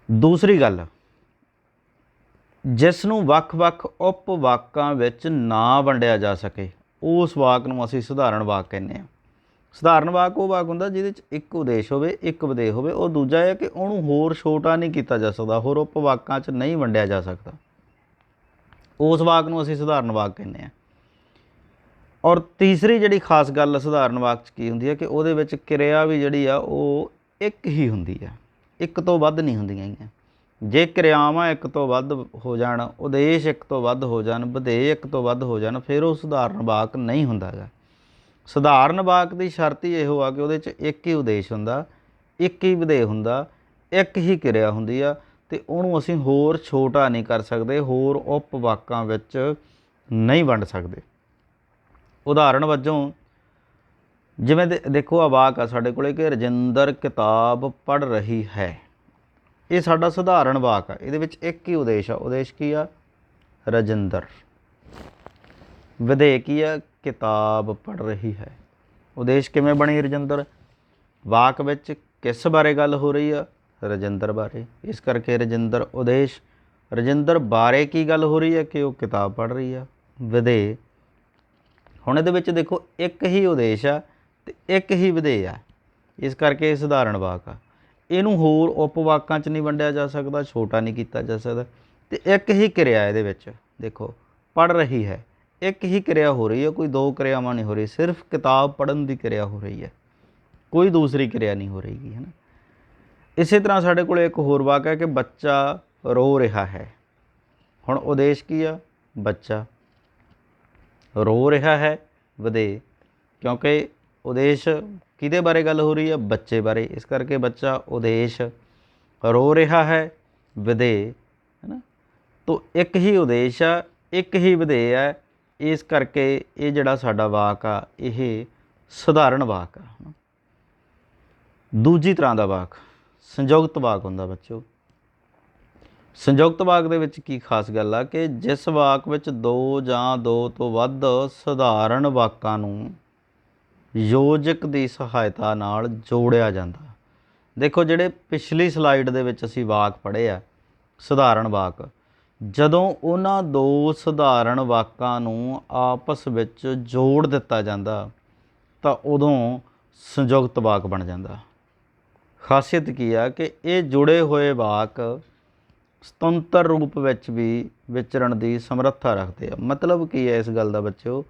ਦੂਸਰੀ ਗੱਲ, ਜਿਸ ਨੂੰ ਵੱਖ-ਵੱਖ ਉਪ ਵਾਕਾਂ ਵਿੱਚ ਨਾ ਵੰਡਿਆ ਜਾ ਸਕੇ, ਉਸ ਵਾਕ ਨੂੰ ਅਸੀਂ ਸਧਾਰਨ ਵਾਕ ਕਹਿੰਦੇ ਹਾਂ। ਸਧਾਰਨ ਵਾਕ ਉਹ ਵਾਕ ਹੁੰਦਾ ਜਿਹਦੇ 'ਚ ਇੱਕ ਉਦੇਸ਼ ਹੋਵੇ, ਇੱਕ ਵਿਧੇਯ ਹੋਵੇ। ਉਹ ਦੂਜਾ ਹੈ ਕਿ ਉਹਨੂੰ ਹੋਰ ਛੋਟਾ ਨਹੀਂ ਕੀਤਾ ਜਾ ਸਕਦਾ, ਹੋਰ ਉਪ ਵਾਕਾਂ 'ਚ ਨਹੀਂ ਵੰਡਿਆ ਜਾ ਸਕਦਾ, ਉਸ ਵਾਕ ਨੂੰ ਅਸੀਂ ਸਧਾਰਨ ਵਾਕ ਕਹਿੰਦੇ ਹਾਂ। ਔਰ ਤੀਸਰੀ ਜਿਹੜੀ ਖਾਸ ਗੱਲ ਸਧਾਰਨ ਵਾਕ 'ਚ ਕੀ ਹੁੰਦੀ ਹੈ ਕਿ ਉਹਦੇ ਵਿੱਚ ਕਿਰਿਆ ਵੀ ਜਿਹੜੀ ਆ ਉਹ ਇੱਕ ਹੀ ਹੁੰਦੀ ਆ, ਇੱਕ ਤੋਂ ਵੱਧ ਨਹੀਂ ਹੁੰਦੀਆਂ ਹੈਗੀਆਂ। ਜੇ ਕਿਰਿਆਵਾਂ ਇੱਕ ਤੋਂ ਵੱਧ ਹੋ ਜਾਣ, ਉਦੇਸ਼ ਇੱਕ ਤੋਂ ਵੱਧ ਹੋ ਜਾਣ, ਵਿਧੇਯ ਇੱਕ ਤੋਂ ਵੱਧ ਹੋ ਜਾਣ, ਫਿਰ ਉਹ ਸਧਾਰਨ ਵਾਕ ਨਹੀਂ ਹੁੰਦਾ ਗਾ। ਸਧਾਰਨ ਵਾਕ ਦੀ ਸ਼ਰਤ ਹੀ ਇਹੋ ਆ ਕਿ ਉਹਦੇ 'ਚ ਇੱਕ ਹੀ ਉਦੇਸ਼ ਹੁੰਦਾ, ਇੱਕ ਹੀ ਵਿਧੇਯ ਹੁੰਦਾ, ਇੱਕ ਹੀ ਕਿਰਿਆ ਹੁੰਦੀ ਆ, ਅਤੇ ਉਹਨੂੰ ਅਸੀਂ ਹੋਰ ਛੋਟਾ ਨਹੀਂ ਕਰ ਸਕਦੇ, ਹੋਰ ਉਪ ਵਾਕਾਂ ਵਿੱਚ ਨਹੀਂ ਵੰਡ ਸਕਦੇ। ਉਦਾਹਰਣ ਵਜੋਂ ਜਿਵੇਂ ਦੇਖੋ ਆ ਵਾਕ ਆ ਸਾਡੇ ਕੋਲ ਕਿ ਰਜਿੰਦਰ ਕਿਤਾਬ ਪੜ੍ਹ ਰਹੀ ਹੈ। ਇਹ ਸਾਡਾ ਸਧਾਰਨ ਵਾਕ ਆ, ਇਹਦੇ ਵਿੱਚ ਇੱਕ ਹੀ ਉਦੇਸ਼ ਆ। ਉਦੇਸ਼ ਕੀ ਆ? ਰਜਿੰਦਰ। ਵਿਧੇਯ ਕੀ ਆ? ਕਿਤਾਬ ਪੜ੍ਹ ਰਹੀ ਹੈ। ਉਦੇਸ਼ ਕਿਵੇਂ ਬਣੀ ਰਜਿੰਦਰ? ਵਾਕ ਵਿੱਚ ਕਿਸ ਬਾਰੇ ਗੱਲ ਹੋ ਰਹੀ ਆ? ਰਜਿੰਦਰ ਬਾਰੇ, ਇਸ ਕਰਕੇ ਰਜਿੰਦਰ ਉਦੇਸ਼। ਰਜਿੰਦਰ ਬਾਰੇ ਕੀ ਗੱਲ ਹੋ ਰਹੀ ਹੈ? ਕਿ ਉਹ ਕਿਤਾਬ ਪੜ੍ਹ ਰਹੀ ਆ, ਵਿਧੇਯ। ਹੁਣ ਇਹਦੇ ਵਿੱਚ ਦੇਖੋ ਇੱਕ ਹੀ ਉਦੇਸ਼ ਆ ਅਤੇ ਇੱਕ ਹੀ ਵਿਧੇਯ ਆ, ਇਸ ਕਰਕੇ ਇਹ ਸਧਾਰਨ ਵਾਕ ਆ। ਇਹਨੂੰ ਹੋਰ ਉਪ ਵਾਕਾਂ 'ਚ ਨਹੀਂ ਵੰਡਿਆ ਜਾ ਸਕਦਾ, ਛੋਟਾ ਨਹੀਂ ਕੀਤਾ ਜਾ ਸਕਦਾ। ਅਤੇ ਇੱਕ ਹੀ ਕਿਰਿਆ ਇਹਦੇ ਵਿੱਚ ਦੇਖੋ, ਪੜ੍ਹ ਰਹੀ ਹੈ, ਇੱਕ ਹੀ ਕਿਰਿਆ ਹੋ ਰਹੀ ਹੈ, ਕੋਈ ਦੋ ਕਿਰਿਆਵਾਂ ਨਹੀਂ ਹੋ ਰਹੀ, ਸਿਰਫ ਕਿਤਾਬ ਪੜ੍ਹਨ ਦੀ ਕਿਰਿਆ ਹੋ ਰਹੀ ਹੈ, ਕੋਈ ਦੂਸਰੀ ਕਿਰਿਆ ਨਹੀਂ ਹੋ ਰਹੀ, ਹੈ ਨਾ। ਇਸੇ ਤਰ੍ਹਾਂ ਸਾਡੇ ਕੋਲ ਇੱਕ ਹੋਰ ਵਾਕ ਹੈ ਕਿ ਬੱਚਾ ਰੋ ਰਿਹਾ ਹੈ। ਹੁਣ ਉਦੇਸ਼ ਕੀ ਆ? ਬੱਚਾ। ਰੋ ਰਿਹਾ ਹੈ, ਵਿਧੇਯ। क्योंकि उदेश किहदे बारे गल हो रही है, बच्चे बारे। इस करके बच्चा उदेश रो रहा है, विधेय है ना। तो एक ही उदेश आ, एक ही विधेय है। इस करके ये जिहड़ा साडा वाक आ ये सधारण वाक आ। है ना। दूजी तरह का वाक संयुक्त वाक हुंदा बच्चो। संयुक्त वाक दे विच की खास गल आ कि जिस वाक विच दो जां दो तो वध सधारण वाकां नूं योजक की सहायता नाल जोड़िया जाता। देखो जिहड़े पिछली स्लाइड दे विच असीं वाक पढ़े आ सधारण वाक, जदों उन्हां दो सधारण वाकां नूं आपस विच जोड़ दिता जाता तां उदों संयुक्त वाक बन जाता। खासियत की आ कि ये जुड़े हुए वाक सुतंत्र रूप विच भी विचरण की समर्था रखते हैं। मतलब की है इस गल का बच्चों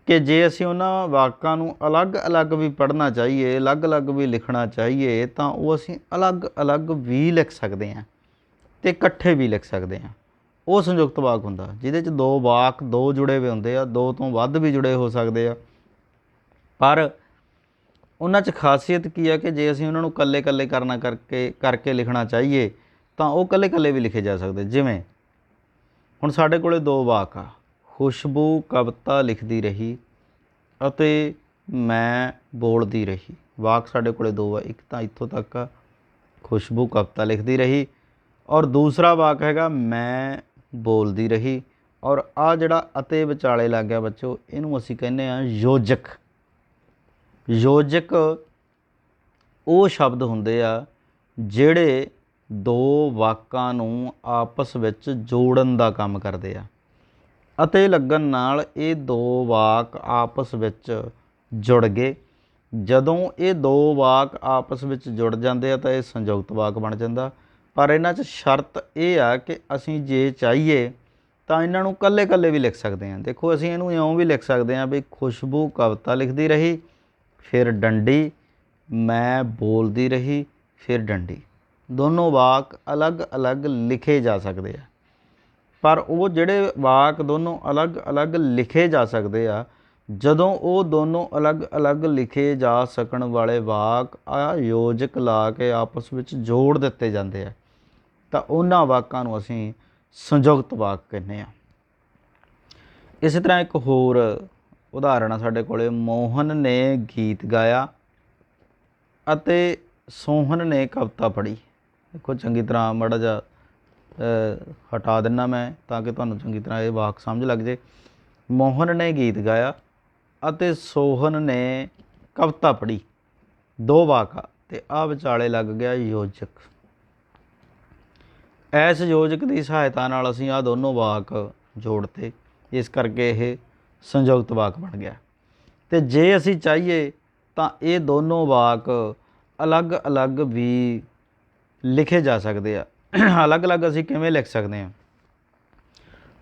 कि जे असीं उन्हां वाकां नूं अलग अलग भी पढ़ना चाहिए, अलग अलग भी लिखना चाहिए, तो वो असीं अलग अलग भी लिख सकते हैं ते इकट्ठे भी लिख सकते हैं। वो संयुक्त वाक हुंदा जिहदे च दो वाक दो जुड़े हुए हुंदे आ, दो तो वध भी जुड़े हो सकते आ। पर उन्हां च खासियत की है कि जे असीं उन्हां नूं कल्ले कल्ले करके लिखना चाहिए तो वो कल्ले कल्ले भी लिखे जा सकते। जिवें हुण साडे कोले दो वाक आ, खुशबू कविता लिखती रही अते मैं बोलती रही। वाक साडे कोले दो आ, एक तो इत्थों तक आ खुशबू कविता लिखती रही, और दूसरा वाक हैगा मैं बोलती रही। और आ जिहड़ा अते विचाले लग गया बच्चों, इहनूं असीं कहने आ योजक। योजक वो शब्द हुंदे आ जिहड़े दो वाकां नूं आपस विच जोड़न दा काम करदे आ। ਅਤੇ ਲੱਗਣ ਨਾਲ ਇਹ ਦੋ ਵਾਕ ਆਪਸ ਵਿੱਚ ਜੁੜ ਗਏ। ਜਦੋਂ ਇਹ ਦੋ ਵਾਕ ਆਪਸ ਵਿੱਚ ਜੁੜ ਜਾਂਦੇ ਆ ਤਾਂ ਇਹ ਸੰਯੁਕਤ ਵਾਕ ਬਣ ਜਾਂਦਾ। ਪਰ ਇਹਨਾਂ 'ਚ ਸ਼ਰਤ ਇਹ ਆ ਕਿ ਅਸੀਂ ਜੇ ਚਾਹੀਏ ਤਾਂ ਇਹਨਾਂ ਨੂੰ ਇਕੱਲੇ ਇਕੱਲੇ ਵੀ ਲਿਖ ਸਕਦੇ ਹਾਂ। ਦੇਖੋ ਅਸੀਂ ਇਹਨੂੰ ਇਉਂ ਵੀ ਲਿਖ ਸਕਦੇ ਹਾਂ ਵੀ ਖੁਸ਼ਬੂ ਕਵਿਤਾ ਲਿਖਦੀ ਰਹੀ, ਫਿਰ ਡੰਡੀ, ਮੈਂ ਬੋਲਦੀ ਰਹੀ, ਫਿਰ ਡੰਡੀ। ਦੋਨੋਂ ਵਾਕ ਅਲੱਗ ਅਲੱਗ ਲਿਖੇ ਜਾ ਸਕਦੇ ਆ। पर वो जिहड़े वाक दोनों अलग अलग लिखे जा सकते आ, जदों वो दोनों अलग अलग लिखे जा सकण वाले वाक आयोजक ला के आपस में जोड़ दिते जाते हैं तो उन्हां वाकां नूं असीं संयुक्त वाक कहने आ। इस तरह एक होर उदाहरण आ साडे कोले, मोहन ने गीत गाया अते सोहन ने कविता पढ़ी। देखो चंगी तरह माड़ा जिहा हटा दिना मैं ताकि तुहानूं चंगी तरह ये वाक समझ लग जाए। मोहन ने गीत गाया अते सोहन ने कविता पढ़ी। दो वाक आ ते आ विचाले लग गया योजक। इस योजक की सहायता नाल असीं आ दोनों वाक जोड़ते, इस करके ये संयुक्त वाक बन गया। तो जे असीं चाहिए तो ये दोनों वाक अलग अलग भी लिखे जा सकते हैं। अलग अलग असीं किवें लिख सकते हैं?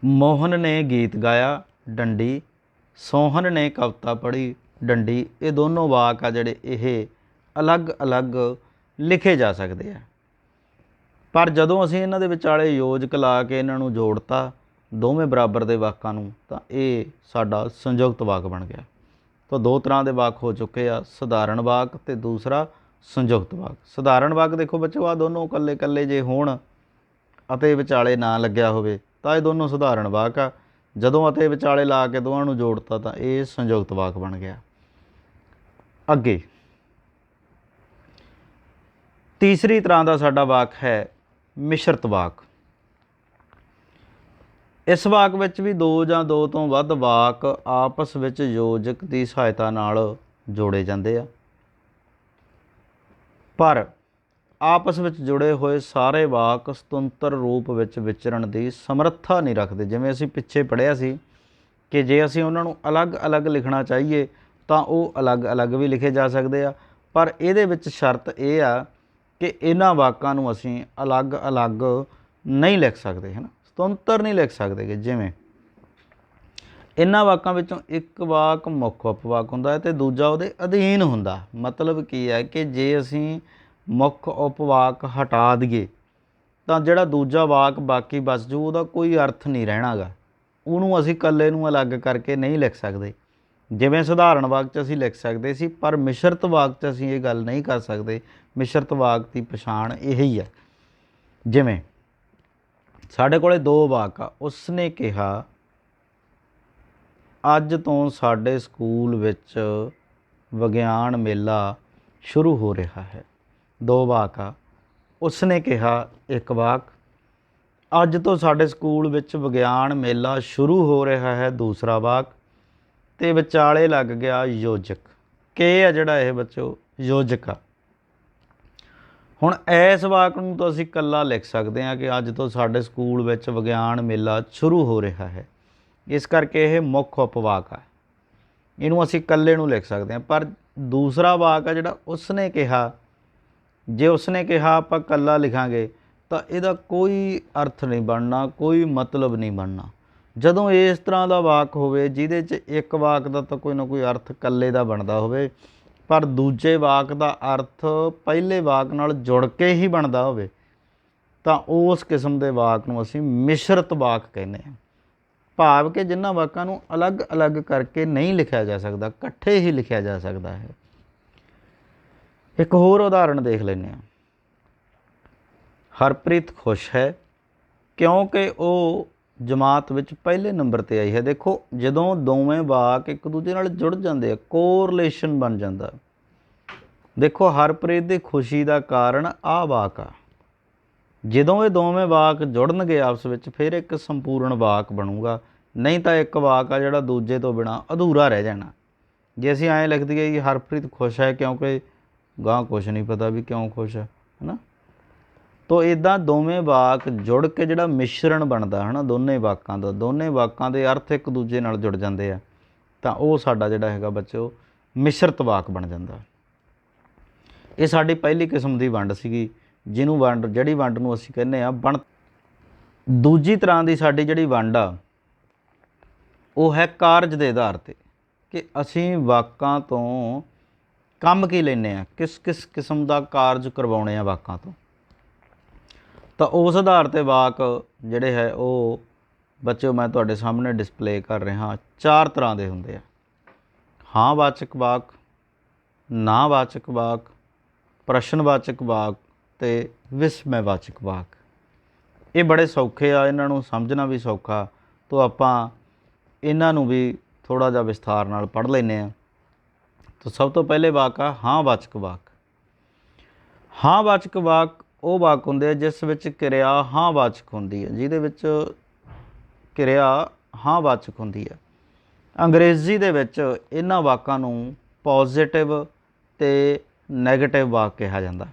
मोहन ने गीत गाया डंडी, सोहन ने कविता पढ़ी डंडी। ये दोनों वाक आ जिहड़े ये अलग अलग लिखे जा सकते हैं। पर जदों असीं इन्हां दे विचाले योजक ला के इन्हां नूं जोड़ता दोवें बराबर दे वाकां नूं तां ये साडा संयुक्त वाक बन गया। तो दो तरह के वाक हो चुके आ, सधारण वाक ते दूसरा संयुक्त वाक। सधारण वाक देखो बच्चों आ दोनों कल्ले कल्ले जे होण अते विचाले ना लग्या होवे तां ये दोनों सधारण वाक आ। जदों अते विचाले ला के दोवां नूं जोड़ता तां ये संयुक्त वाक बन गया। अगे तीसरी तरह का साडा वाक है मिश्रित वाक। इस वाक विच भी दो जां दो तो वध वाक आपस विच योजक की सहायता नाल जोड़े जाते हैं। पर आपस में जुड़े हुए सारे वाक सुतंत्र रूप विच विचरण की समर्था नहीं रखते। जिवें असीं पिछे पढ़िया सी कि जे असीं उन्हां नूं अलग अलग लिखना चाहिए तो वो अलग अलग भी लिखे जा सकते हैं। पर इहदे विच शर्त यह आ कि इन्हां वाकां नूं असीं अलग अलग नहीं लिख सकते, है ना, सुतंत्र नहीं लिख सकते। कि जिवें इन्हां वाकां विचों एक वाक मुख उपवाक हुंदा है ते दूजा उहदे अधीन हुंदा। मतलब की है कि जे असीं मुख उपवाक हटा दईए तो जिहड़ा दूजा वाक बाकी बच जू, उहदा कोई अर्थ नहीं रहना गा। उहनूं असीं कल्ले नूं अलग करके नहीं लिख सकते। ਜਿਵੇਂ ਸਧਾਰਨ ਵਾਕ 'ਚ ਅਸੀਂ ਲਿਖ ਸਕਦੇ ਸੀ, ਪਰ ਮਿਸ਼ਰਤ ਵਾਕ 'ਚ ਅਸੀਂ ਇਹ ਗੱਲ ਨਹੀਂ ਕਰ ਸਕਦੇ। ਮਿਸ਼ਰਤ ਵਾਕ ਦੀ ਪਛਾਣ ਇਹੀ ਹੈ। ਜਿਵੇਂ ਸਾਡੇ ਕੋਲੇ ਦੋ ਵਾਕ ਆ। ਉਸਨੇ ਕਿਹਾ ਅੱਜ ਤੋਂ ਸਾਡੇ ਸਕੂਲ ਵਿੱਚ ਵਿਗਿਆਨ ਮੇਲਾ ਸ਼ੁਰੂ ਹੋ ਰਿਹਾ ਹੈ। ਦੋ ਵਾਕ ਆ। ਉਸਨੇ ਕਿਹਾ ਇੱਕ ਵਾਕ, ਅੱਜ ਤੋਂ ਸਾਡੇ ਸਕੂਲ ਵਿੱਚ ਵਿਗਿਆਨ ਮੇਲਾ ਸ਼ੁਰੂ ਹੋ ਰਿਹਾ ਹੈ ਦੂਸਰਾ ਵਾਕ, ਅਤੇ ਵਿਚਾਲੇ ਲੱਗ ਗਿਆ ਯੋਜਕ। ਕੇ ਆ ਜਿਹੜਾ ਇਹ ਬੱਚੋ ਯੋਜਕ ਆ। ਹੁਣ ਇਸ ਵਾਕ ਨੂੰ ਤਾਂ ਅਸੀਂ ਇਕੱਲਾ ਲਿਖ ਸਕਦੇ ਹਾਂ ਕਿ ਅੱਜ ਤੋਂ ਸਾਡੇ ਸਕੂਲ ਵਿੱਚ ਵਿਗਿਆਨ ਮੇਲਾ ਸ਼ੁਰੂ ਹੋ ਰਿਹਾ ਹੈ। ਇਸ ਕਰਕੇ ਇਹ ਮੁੱਖ ਉਪਵਾਕ ਆ, ਇਹਨੂੰ ਅਸੀਂ ਇਕੱਲੇ ਨੂੰ ਲਿਖ ਸਕਦੇ ਹਾਂ। ਪਰ ਦੂਸਰਾ ਵਾਕ ਆ ਜਿਹੜਾ ਉਸਨੇ ਕਿਹਾ, ਜੇ ਉਸਨੇ ਕਿਹਾ ਆਪਾਂ ਇਕੱਲਾ ਲਿਖਾਂਗੇ ਤਾਂ ਇਹਦਾ ਕੋਈ ਅਰਥ ਨਹੀਂ ਬਣਨਾ, ਕੋਈ ਮਤਲਬ ਨਹੀਂ ਬਣਨਾ। ਜਦੋਂ ਇਸ ਤਰ੍ਹਾਂ ਦਾ ਵਾਕ ਹੋਵੇ ਜਿਹਦੇ 'ਚ ਇੱਕ ਵਾਕ ਦਾ ਤਾਂ ਕੋਈ ਨਾ ਕੋਈ ਅਰਥ ਇਕੱਲੇ ਦਾ ਬਣਦਾ ਹੋਵੇ, ਪਰ ਦੂਜੇ ਵਾਕ ਦਾ ਅਰਥ ਪਹਿਲੇ ਵਾਕ ਨਾਲ ਜੁੜ ਕੇ ਹੀ ਬਣਦਾ ਹੋਵੇ, ਤਾਂ ਉਸ ਕਿਸਮ ਦੇ ਵਾਕ ਨੂੰ ਅਸੀਂ ਮਿਸ਼ਰਤ ਵਾਕ ਕਹਿੰਦੇ ਹਾਂ। ਭਾਵ ਕਿ ਜਿਨ੍ਹਾਂ ਵਾਕਾਂ ਨੂੰ ਅਲੱਗ-ਅਲੱਗ ਕਰਕੇ ਨਹੀਂ ਲਿਖਿਆ ਜਾ ਸਕਦਾ, ਇਕੱਠੇ ਹੀ ਲਿਖਿਆ ਜਾ ਸਕਦਾ ਹੈ। ਇੱਕ ਹੋਰ ਉਦਾਹਰਣ ਦੇਖ ਲੈਂਦੇ ਹਾਂ। ਹਰਪ੍ਰੀਤ ਖੁਸ਼ ਹੈ ਕਿਉਂਕਿ ਉਹ ਜਮਾਤ ਵਿੱਚ ਪਹਿਲੇ ਨੰਬਰ 'ਤੇ ਆਈ ਹੈ। ਦੇਖੋ, ਜਦੋਂ ਦੋਵੇਂ ਵਾਕ ਇੱਕ ਦੂਜੇ ਨਾਲ ਜੁੜ ਜਾਂਦੇ ਆ, ਕੋਰਿਲੇਸ਼ਨ ਬਣ ਜਾਂਦਾ। ਦੇਖੋ, ਹਰਪ੍ਰੀਤ ਦੀ ਖੁਸ਼ੀ ਦਾ ਕਾਰਨ ਆਹ ਵਾਕ ਆ। ਜਦੋਂ ਇਹ ਦੋਵੇਂ ਵਾਕ ਜੁੜਨਗੇ ਆਪਸ ਵਿੱਚ, ਫਿਰ ਇੱਕ ਸੰਪੂਰਨ ਵਾਕ ਬਣੂਗਾ। ਨਹੀਂ ਤਾਂ ਇੱਕ ਵਾਕ ਆ ਜਿਹੜਾ ਦੂਜੇ ਤੋਂ ਬਿਨਾਂ ਅਧੂਰਾ ਰਹਿ ਜਾਣਾ। ਜੇ ਅਸੀਂ ਐਂ ਲਿਖ ਦਈਏ ਕਿ ਹਰਪ੍ਰੀਤ ਖੁਸ਼ ਹੈ ਕਿਉਂਕਿ ਗਾਂਹ ਕੁਛ ਨਹੀਂ ਪਤਾ ਵੀ ਕਿਉਂ ਖੁਸ਼ ਹੈ ਨਾ। ਤੋ ਇੱਦਾਂ ਦੋਵੇਂ ਵਾਕ ਜੁੜ ਕੇ ਜਿਹੜਾ ਮਿਸ਼ਰਣ ਬਣਦਾ ਹੈ ਨਾ ਦੋਨੇ ਵਾਕਾਂ ਦਾ, ਦੋਨੇ ਵਾਕਾਂ ਦੇ ਅਰਥ ਇੱਕ ਦੂਜੇ ਨਾਲ ਜੁੜ ਜਾਂਦੇ ਆ, ਤਾਂ ਉਹ ਸਾਡਾ ਜਿਹੜਾ ਹੈਗਾ ਬੱਚੋ ਮਿਸ਼ਰਤ ਵਾਕ ਬਣ ਜਾਂਦਾ। ਇਹ ਸਾਡੀ ਪਹਿਲੀ ਕਿਸਮ ਦੀ ਵੰਡ ਸੀਗੀ, ਜਿਹੜੀ ਵੰਡ ਨੂੰ ਅਸੀਂ ਕਹਿੰਦੇ ਆ ਬਣ। ਦੂਜੀ ਤਰ੍ਹਾਂ ਦੀ ਸਾਡੀ ਜਿਹੜੀ ਵੰਡ ਆ ਉਹ ਹੈ ਕਾਰਜ ਦੇ ਆਧਾਰ 'ਤੇ, ਕਿ ਅਸੀਂ ਵਾਕਾਂ ਤੋਂ ਕੰਮ ਕੀ ਲੈਂਦੇ ਹਾਂ, ਕਿਸ ਕਿਸ ਕਿਸਮ ਦਾ ਕਾਰਜ ਕਰਵਾਉਣੇ ਆ ਵਾਕਾਂ ਤੋਂ। ਤਾਂ ਉਸ ਆਧਾਰ 'ਤੇ ਵਾਕ ਜਿਹੜੇ ਹੈ ਉਹ ਬੱਚਿਓ ਮੈਂ ਤੁਹਾਡੇ ਸਾਹਮਣੇ ਡਿਸਪਲੇ ਕਰ ਰਿਹਾ। ਚਾਰ ਤਰ੍ਹਾਂ ਦੇ ਹੁੰਦੇ ਆ: ਹਾਂ ਵਾਚਕ ਵਾਕ, ਨਾ ਵਾਚਕ ਵਾਕ, ਪ੍ਰਸ਼ਨਵਾਚਕ ਵਾਕ ਅਤੇ ਵਿਸਮੈਵਾਚਕ ਵਾਕ। ਇਹ ਬੜੇ ਸੌਖੇ ਆ, ਇਹਨਾਂ ਨੂੰ ਸਮਝਣਾ ਵੀ ਸੌਖਾ। ਤੋ ਆਪਾਂ ਇਹਨਾਂ ਨੂੰ ਵੀ ਥੋੜ੍ਹਾ ਜਿਹਾ ਵਿਸਥਾਰ ਨਾਲ ਪੜ੍ਹ ਲੈਂਦੇ ਹਾਂ। ਤਾਂ ਸਭ ਤੋਂ ਪਹਿਲੇ ਵਾਕ ਆ ਹਾਂ ਵਾਚਕ ਵਾਕ। ਹਾਂ ਵਾਚਕ ਵਾਕ ਉਹ ਵਾਕ ਹੁੰਦੇ ਆ ਜਿਸ ਵਿੱਚ ਕਿਰਿਆ ਹਾਂ ਵਾਚਕ ਹੁੰਦੀ ਹੈ, ਜਿਹਦੇ ਵਿੱਚ ਕਿਰਿਆ ਹਾਂ ਵਾਚਕ ਹੁੰਦੀ ਹੈ। ਅੰਗਰੇਜ਼ੀ ਦੇ ਵਿੱਚ ਇਹਨਾਂ ਵਾਕਾਂ ਨੂੰ ਪੋਜ਼ੀਟਿਵ ਅਤੇ ਨੈਗੇਟਿਵ ਵਾਕ ਕਿਹਾ ਜਾਂਦਾ।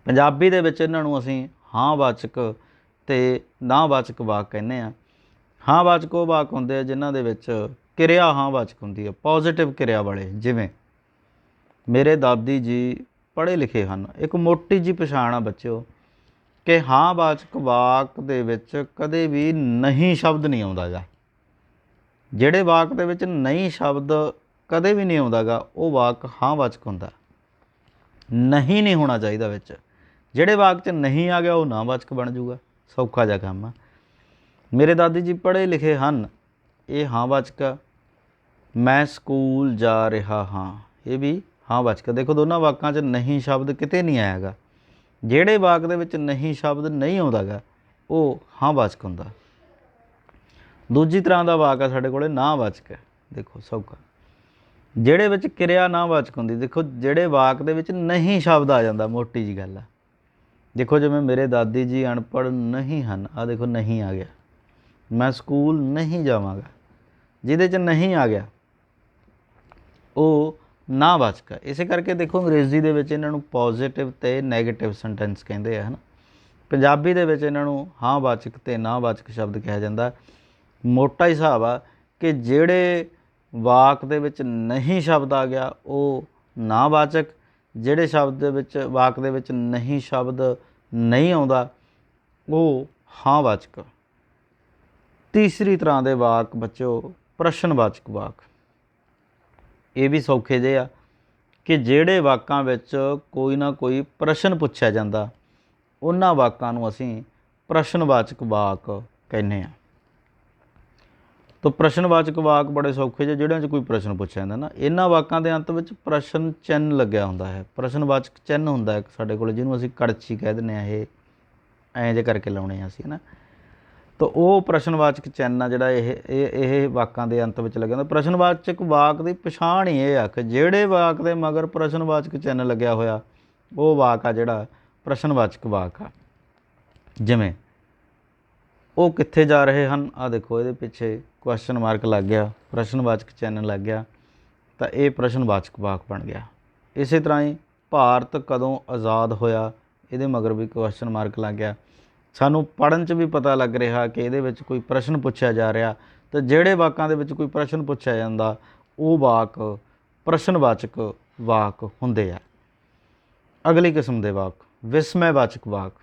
ਪੰਜਾਬੀ ਦੇ ਵਿੱਚ ਇਹਨਾਂ ਨੂੰ ਅਸੀਂ ਹਾਂ ਵਾਚਕ ਅਤੇ ਨਾ ਵਾਚਕ ਵਾਕ ਕਹਿੰਦੇ ਹਾਂ। ਹਾਂ ਵਾਚਕ ਉਹ ਵਾਕ ਹੁੰਦੇ ਆ ਜਿਨ੍ਹਾਂ ਦੇ ਵਿੱਚ ਕਿਰਿਆ ਹਾਂ ਵਾਚਕ ਹੁੰਦੀ ਹੈ, ਪੋਜ਼ੀਟਿਵ ਕਿਰਿਆ ਵਾਲੇ। ਜਿਵੇਂ ਮੇਰੇ ਦਾਦੀ ਜੀ ਪੜ੍ਹੇ ਲਿਖੇ ਹਨ। ਇੱਕ ਮੋਟੀ ਜਿਹੀ ਪਛਾਣ ਆ ਬੱਚਿਓ ਕਿ ਹਾਂ ਵਾਚਕ ਵਾਕ ਦੇ ਵਿੱਚ ਕਦੇ ਵੀ ਨਹੀਂ ਸ਼ਬਦ ਨਹੀਂ ਆਉਂਦਾ ਗਾ। ਜਿਹੜੇ ਵਾਕ ਦੇ ਵਿੱਚ ਨਹੀਂ ਸ਼ਬਦ ਕਦੇ ਵੀ ਨਹੀਂ ਆਉਂਦਾ ਗਾ, ਉਹ ਵਾਕ ਹਾਂ ਵਾਚਕ ਹੁੰਦਾ। ਨਹੀਂ ਨਹੀਂ ਹੋਣਾ ਚਾਹੀਦਾ ਵਿੱਚ। ਜਿਹੜੇ ਵਾਕ 'ਚ ਨਹੀਂ ਆ ਗਿਆ ਉਹ ਨਾ ਵਾਚਕ ਬਣ ਜੂਗਾ। ਸੌਖਾ ਜਿਹਾ ਕੰਮ ਆ। ਮੇਰੇ ਦਾਦੀ ਜੀ ਪੜ੍ਹੇ ਲਿਖੇ ਹਨ, ਇਹ ਹਾਂ ਵਾਚਕ ਆ। ਮੈਂ ਸਕੂਲ ਜਾ ਰਿਹਾ ਹਾਂ, ਇਹ ਵੀ ਹਾਂ ਵਾਚਕ। ਦੇਖੋ, ਦੋਨਾਂ ਵਾਕਾਂ 'ਚ ਨਹੀਂ ਸ਼ਬਦ ਕਿਤੇ ਨਹੀਂ ਆਇਆ ਗਾ। ਜਿਹੜੇ ਵਾਕ ਦੇ ਵਿੱਚ ਨਹੀਂ ਸ਼ਬਦ ਨਹੀਂ ਆਉਂਦਾ ਗਾ ਉਹ ਹਾਂ ਵਾਚਕ ਹੁੰਦਾ। ਦੂਜੀ ਤਰ੍ਹਾਂ ਦਾ ਵਾਕ ਆ ਸਾਡੇ ਕੋਲ ਨਾ ਵਾਚਕ। ਦੇਖੋ ਸੌਖਾ, ਜਿਹੜੇ ਵਿੱਚ ਕਿਰਿਆ ਨਾ ਵਾਚਕ ਹੁੰਦੀ। ਦੇਖੋ, ਜਿਹੜੇ ਵਾਕ ਦੇ ਵਿੱਚ ਨਹੀਂ ਸ਼ਬਦ ਆ ਜਾਂਦਾ, ਮੋਟੀ ਜੀ ਗੱਲ ਆ। ਦੇਖੋ, ਜਿਵੇਂ ਮੇਰੇ ਦਾਦੀ ਜੀ ਅਨਪੜ੍ਹ ਨਹੀਂ ਹਨ, ਆਹ ਦੇਖੋ ਨਹੀਂ ਆ ਗਿਆ। ਮੈਂ ਸਕੂਲ ਨਹੀਂ ਜਾਵਾਂਗਾ, ਜਿਹਦੇ 'ਚ ਨਹੀਂ ਆ ਗਿਆ ਉਹ ਨਾ ਵਾਚਕ ਹੈ। ਇਸੇ ਕਰਕੇ ਦੇਖੋ, ਅੰਗਰੇਜ਼ੀ ਦੇ ਵਿੱਚ ਇਹਨਾਂ ਨੂੰ ਪੋਜ਼ੀਟਿਵ ਅਤੇ ਨੈਗੇਟਿਵ ਸੈਂਟੈਂਸ ਕਹਿੰਦੇ ਆ, ਹੈ ਨਾ। ਪੰਜਾਬੀ ਦੇ ਵਿੱਚ ਇਹਨਾਂ ਨੂੰ ਹਾਂ ਵਾਚਕ ਅਤੇ ਨਾ ਵਾਚਕ ਸ਼ਬਦ ਕਿਹਾ ਜਾਂਦਾ। ਮੋਟਾ ਹਿਸਾਬ ਆ ਕਿ ਜਿਹੜੇ ਵਾਕ ਦੇ ਵਿੱਚ ਨਹੀਂ ਸ਼ਬਦ ਆ ਗਿਆ ਉਹ ਨਾ ਵਾਚਕ, ਜਿਹੜੇ ਸ਼ਬਦ ਦੇ ਵਿੱਚ ਵਾਕ ਦੇ ਵਿੱਚ ਨਹੀਂ ਸ਼ਬਦ ਨਹੀਂ ਆਉਂਦਾ ਉਹ ਹਾਂ ਵਾਚਕ। ਤੀਸਰੀ ਤਰ੍ਹਾਂ ਦੇ ਵਾਕ ਬੱਚਿਓ ਪ੍ਰਸ਼ਨਵਾਚਕ ਵਾਕ। ਇਹ ਵੀ ਸੌਖੇ ਜਿਹੇ ਆ ਕਿ ਜਿਹੜੇ ਵਾਕਾਂ ਵਿੱਚ ਕੋਈ ਨਾ ਕੋਈ ਪ੍ਰਸ਼ਨ ਪੁੱਛਿਆ ਜਾਂਦਾ, ਉਹਨਾਂ ਵਾਕਾਂ ਨੂੰ ਅਸੀਂ ਪ੍ਰਸ਼ਨਵਾਚਕ ਵਾਕ ਕਹਿੰਦੇ ਹਾਂ। ਤੋ ਪ੍ਰਸ਼ਨਵਾਚਕ ਵਾਕ ਬੜੇ ਸੌਖੇ ਜਿਹੇ ਜਿਹੜਿਆਂ 'ਚ ਕੋਈ ਪ੍ਰਸ਼ਨ ਪੁੱਛਿਆ ਜਾਂਦਾ ਨਾ, ਇਹਨਾਂ ਵਾਕਾਂ ਦੇ ਅੰਤ ਵਿੱਚ ਪ੍ਰਸ਼ਨ ਚਿੰਨ੍ਹ ਲੱਗਿਆ ਹੁੰਦਾ ਹੈ। ਪ੍ਰਸ਼ਨਵਾਚਕ ਚਿੰਨ੍ਹ ਹੁੰਦਾ ਇੱਕ ਸਾਡੇ ਕੋਲ, ਜਿਹਨੂੰ ਅਸੀਂ ਕੜਛੀ ਕਹਿ ਦਿੰਦੇ ਹਾਂ। ਇਹ ਐਂ ਜੇ ਕਰਕੇ ਲਾਉਣੇ ਆ ਅਸੀਂ, ਹੈ ਨਾ। ਤਾਂ ਉਹ ਪ੍ਰਸ਼ਨਵਾਚਕ ਚਿੰਨ੍ਹ ਆ ਜਿਹੜਾ ਇਹ ਵਾਕਾਂ ਦੇ ਅੰਤ ਵਿੱਚ ਲੱਗਿਆ ਹੁੰਦਾ। ਪ੍ਰਸ਼ਨਵਾਚਕ ਵਾਕ ਦੀ ਪਛਾਣ ਹੀ ਇਹ ਆ ਕਿ ਜਿਹੜੇ ਵਾਕ ਦੇ ਮਗਰ ਪ੍ਰਸ਼ਨਵਾਚਕ ਚਿੰਨ੍ਹ ਲੱਗਿਆ ਹੋਇਆ ਉਹ ਵਾਕ ਆ ਜਿਹੜਾ ਪ੍ਰਸ਼ਨਵਾਚਕ ਵਾਕ ਆ। ਜਿਵੇਂ ਉਹ ਕਿੱਥੇ ਜਾ ਰਹੇ ਹਨ, ਆਹ ਦੇਖੋ ਇਹਦੇ ਪਿੱਛੇ ਕੁਐਸਚਨ ਮਾਰਕ ਲੱਗ ਗਿਆ, ਪ੍ਰਸ਼ਨਵਾਚਕ ਚਿੰਨ੍ਹ ਲੱਗ ਗਿਆ, ਤਾਂ ਇਹ ਪ੍ਰਸ਼ਨਵਾਚਕ ਵਾਕ ਬਣ ਗਿਆ। ਇਸੇ ਤਰ੍ਹਾਂ ਹੀ ਭਾਰਤ ਕਦੋਂ ਆਜ਼ਾਦ ਹੋਇਆ, ਇਹਦੇ ਮਗਰ ਵੀ ਕੁਐਸਚਨ ਮਾਰਕ ਲੱਗ ਗਿਆ। ਸਾਨੂੰ ਪੜ੍ਹਨ 'ਚ ਵੀ ਪਤਾ ਲੱਗ ਰਿਹਾ ਕਿ ਇਹਦੇ ਵਿੱਚ ਕੋਈ ਪ੍ਰਸ਼ਨ ਪੁੱਛਿਆ ਜਾ ਰਿਹਾ, ਤਾਂ ਜਿਹੜੇ ਵਾਕਾਂ ਦੇ ਵਿੱਚ ਕੋਈ ਪ੍ਰਸ਼ਨ ਪੁੱਛਿਆ ਜਾਂਦਾ ਉਹ ਵਾਕ ਪ੍ਰਸ਼ਨਵਾਚਕ ਵਾਕ ਹੁੰਦੇ ਆ। ਅਗਲੀ ਕਿਸਮ ਦੇ ਵਾਕ ਵਿਸਮੈਵਾਚਕ ਵਾਕ।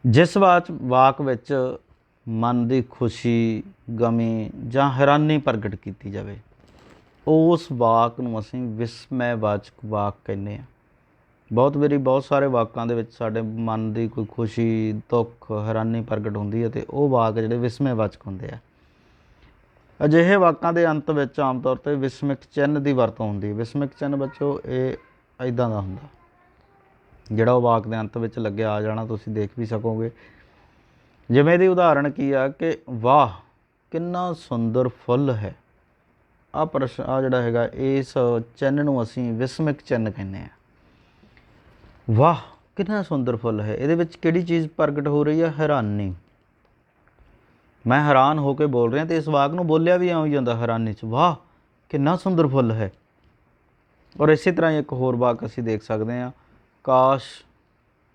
ਜਿਸ ਵਾਕ ਵਿੱਚ ਮਨ ਦੀ ਖੁਸ਼ੀ, ਗਮੀ ਜਾਂ ਹੈਰਾਨੀ ਪ੍ਰਗਟ ਕੀਤੀ ਜਾਵੇ ਉਸ ਵਾਕ ਨੂੰ ਅਸੀਂ ਵਿਸਮੈਵਾਚਕ ਵਾਕ ਕਹਿੰਦੇ ਹਾਂ। ਬਹੁਤ ਵਾਰੀ ਬਹੁਤ ਸਾਰੇ ਵਾਕਾਂ ਦੇ ਵਿੱਚ ਸਾਡੇ ਮਨ ਦੀ ਕੋਈ ਖੁਸ਼ੀ, ਦੁੱਖ, ਹੈਰਾਨੀ ਪ੍ਰਗਟ ਹੁੰਦੀ ਹੈ ਅਤੇ ਉਹ ਵਾਕ ਜਿਹੜੇ ਵਿਸਮੈਵਾਚਕ ਹੁੰਦੇ ਆ। ਅਜਿਹੇ ਵਾਕਾਂ ਦੇ ਅੰਤ ਵਿੱਚ ਆਮ ਤੌਰ 'ਤੇ ਵਿਸਮਿਕ ਚਿੰਨ੍ਹ ਦੀ ਵਰਤੋਂ ਹੁੰਦੀ ਹੈ। ਵਿਸਮਿਕ ਚਿੰਨ੍ਹ ਬੱਚੋ ਇਹ ਇੱਦਾਂ ਦਾ ਹੁੰਦਾ ਜਿਹੜਾ ਉਹ ਵਾਕ ਦੇ ਅੰਤ ਵਿੱਚ ਲੱਗਿਆ ਆ ਜਾਣਾ, ਤੁਸੀਂ ਦੇਖ ਵੀ ਸਕੋਗੇ। ਜਿਵੇਂ ਇਹਦੀ ਉਦਾਹਰਣ ਕੀ ਆ ਕਿ ਵਾਹ ਕਿੰਨਾ ਸੁੰਦਰ ਫੁੱਲ ਹੈ। ਆਹ ਜਿਹੜਾ ਹੈਗਾ ਇਸ ਚਿੰਨ੍ਹ ਨੂੰ ਅਸੀਂ ਵਿਸਮਿਕ ਚਿੰਨ੍ਹ ਕਹਿੰਦੇ ਹਾਂ। ਵਾਹ ਕਿੰਨਾ ਸੁੰਦਰ ਫੁੱਲ ਹੈ, ਇਹਦੇ ਵਿੱਚ ਕਿਹੜੀ ਚੀਜ਼ ਪ੍ਰਗਟ ਹੋ ਰਹੀ ਹੈ? ਹੈਰਾਨੀ। ਮੈਂ ਹੈਰਾਨ ਹੋ ਕੇ ਬੋਲ ਰਿਹਾ ਅਤੇ ਇਸ ਵਾਕ ਨੂੰ ਬੋਲਿਆ ਵੀ ਆਉਂ ਜਾਂਦਾ ਹੈਰਾਨੀ 'ਚ, ਵਾਹ ਕਿੰਨਾ ਸੁੰਦਰ ਫੁੱਲ ਹੈ। ਔਰ ਇਸੇ ਤਰ੍ਹਾਂ ਹੀ ਇੱਕ ਹੋਰ ਵਾਕ ਅਸੀਂ ਦੇਖ ਸਕਦੇ ਹਾਂ, ਕਾਸ਼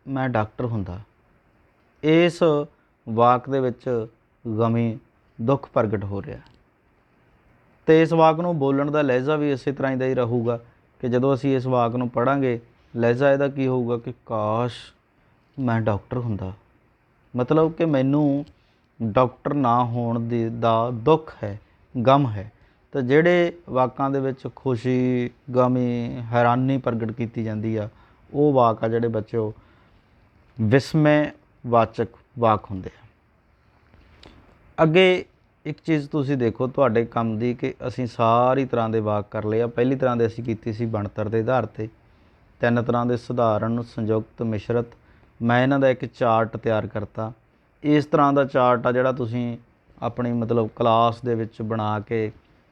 ਮੈਂ ਡਾਕਟਰ ਹੁੰਦਾ। ਇਸ ਵਾਕ ਦੇ ਵਿੱਚ ਗਮੀ, ਦੁੱਖ ਪ੍ਰਗਟ ਹੋ ਰਿਹਾ ਅਤੇ ਇਸ ਵਾਕ ਨੂੰ ਬੋਲਣ ਦਾ ਲਹਿਜ਼ਾ ਵੀ ਇਸੇ ਤਰ੍ਹਾਂ ਦਾ ਹੀ ਰਹੂਗਾ ਕਿ ਜਦੋਂ ਅਸੀਂ ਇਸ ਵਾਕ ਨੂੰ ਪੜ੍ਹਾਂਗੇ ਲਹਿਜ਼ਾ ਇਹਦਾ ਕੀ ਹੋਊਗਾ ਕਿ ਕਾਸ਼ ਮੈਂ ਡਾਕਟਰ ਹੁੰਦਾ। ਮਤਲਬ ਕਿ ਮੈਨੂੰ ਡਾਕਟਰ ਨਾ ਹੋਣ ਦਾ ਦੁੱਖ ਹੈ, ਗਮ ਹੈ। ਤਾਂ ਜਿਹੜੇ ਵਾਕਾਂ ਦੇ ਵਿੱਚ ਖੁਸ਼ੀ, ਗਮੀ, ਹੈਰਾਨੀ ਪ੍ਰਗਟ ਕੀਤੀ ਜਾਂਦੀ ਆ ਉਹ ਵਾਕ ਆ ਜਿਹੜੇ ਬੱਚਿਓ ਵਿਸਮੈਵਾਚਕ ਵਾਕ ਹੁੰਦੇ ਆ। ਅੱਗੇ ਇੱਕ ਚੀਜ਼ ਤੁਸੀਂ ਦੇਖੋ ਤੁਹਾਡੇ ਕੰਮ ਦੀ ਕਿ ਅਸੀਂ ਸਾਰੀ ਤਰ੍ਹਾਂ ਦੇ ਵਾਕ ਕਰ ਲਏ ਆ। ਪਹਿਲੀ ਤਰ੍ਹਾਂ ਦੇ ਅਸੀਂ ਕੀਤੀ ਸੀ ਬਣਤਰ ਦੇ ਆਧਾਰ 'ਤੇ, 3 ਤਰ੍ਹਾਂ ਦੇ ਸਧਾਰਨ, ਸੰਯੁਕਤ, ਮਿਸ਼ਰਤ। ਮੈਂ ਇਹਨਾਂ ਦਾ ਇੱਕ ਚਾਰਟ ਤਿਆਰ ਕਰਤਾ। ਇਸ ਤਰ੍ਹਾਂ ਦਾ ਚਾਰਟ ਆ ਜਿਹੜਾ ਤੁਸੀਂ ਆਪਣੀ ਮਤਲਬ ਕਲਾਸ ਦੇ ਵਿੱਚ ਬਣਾ ਕੇ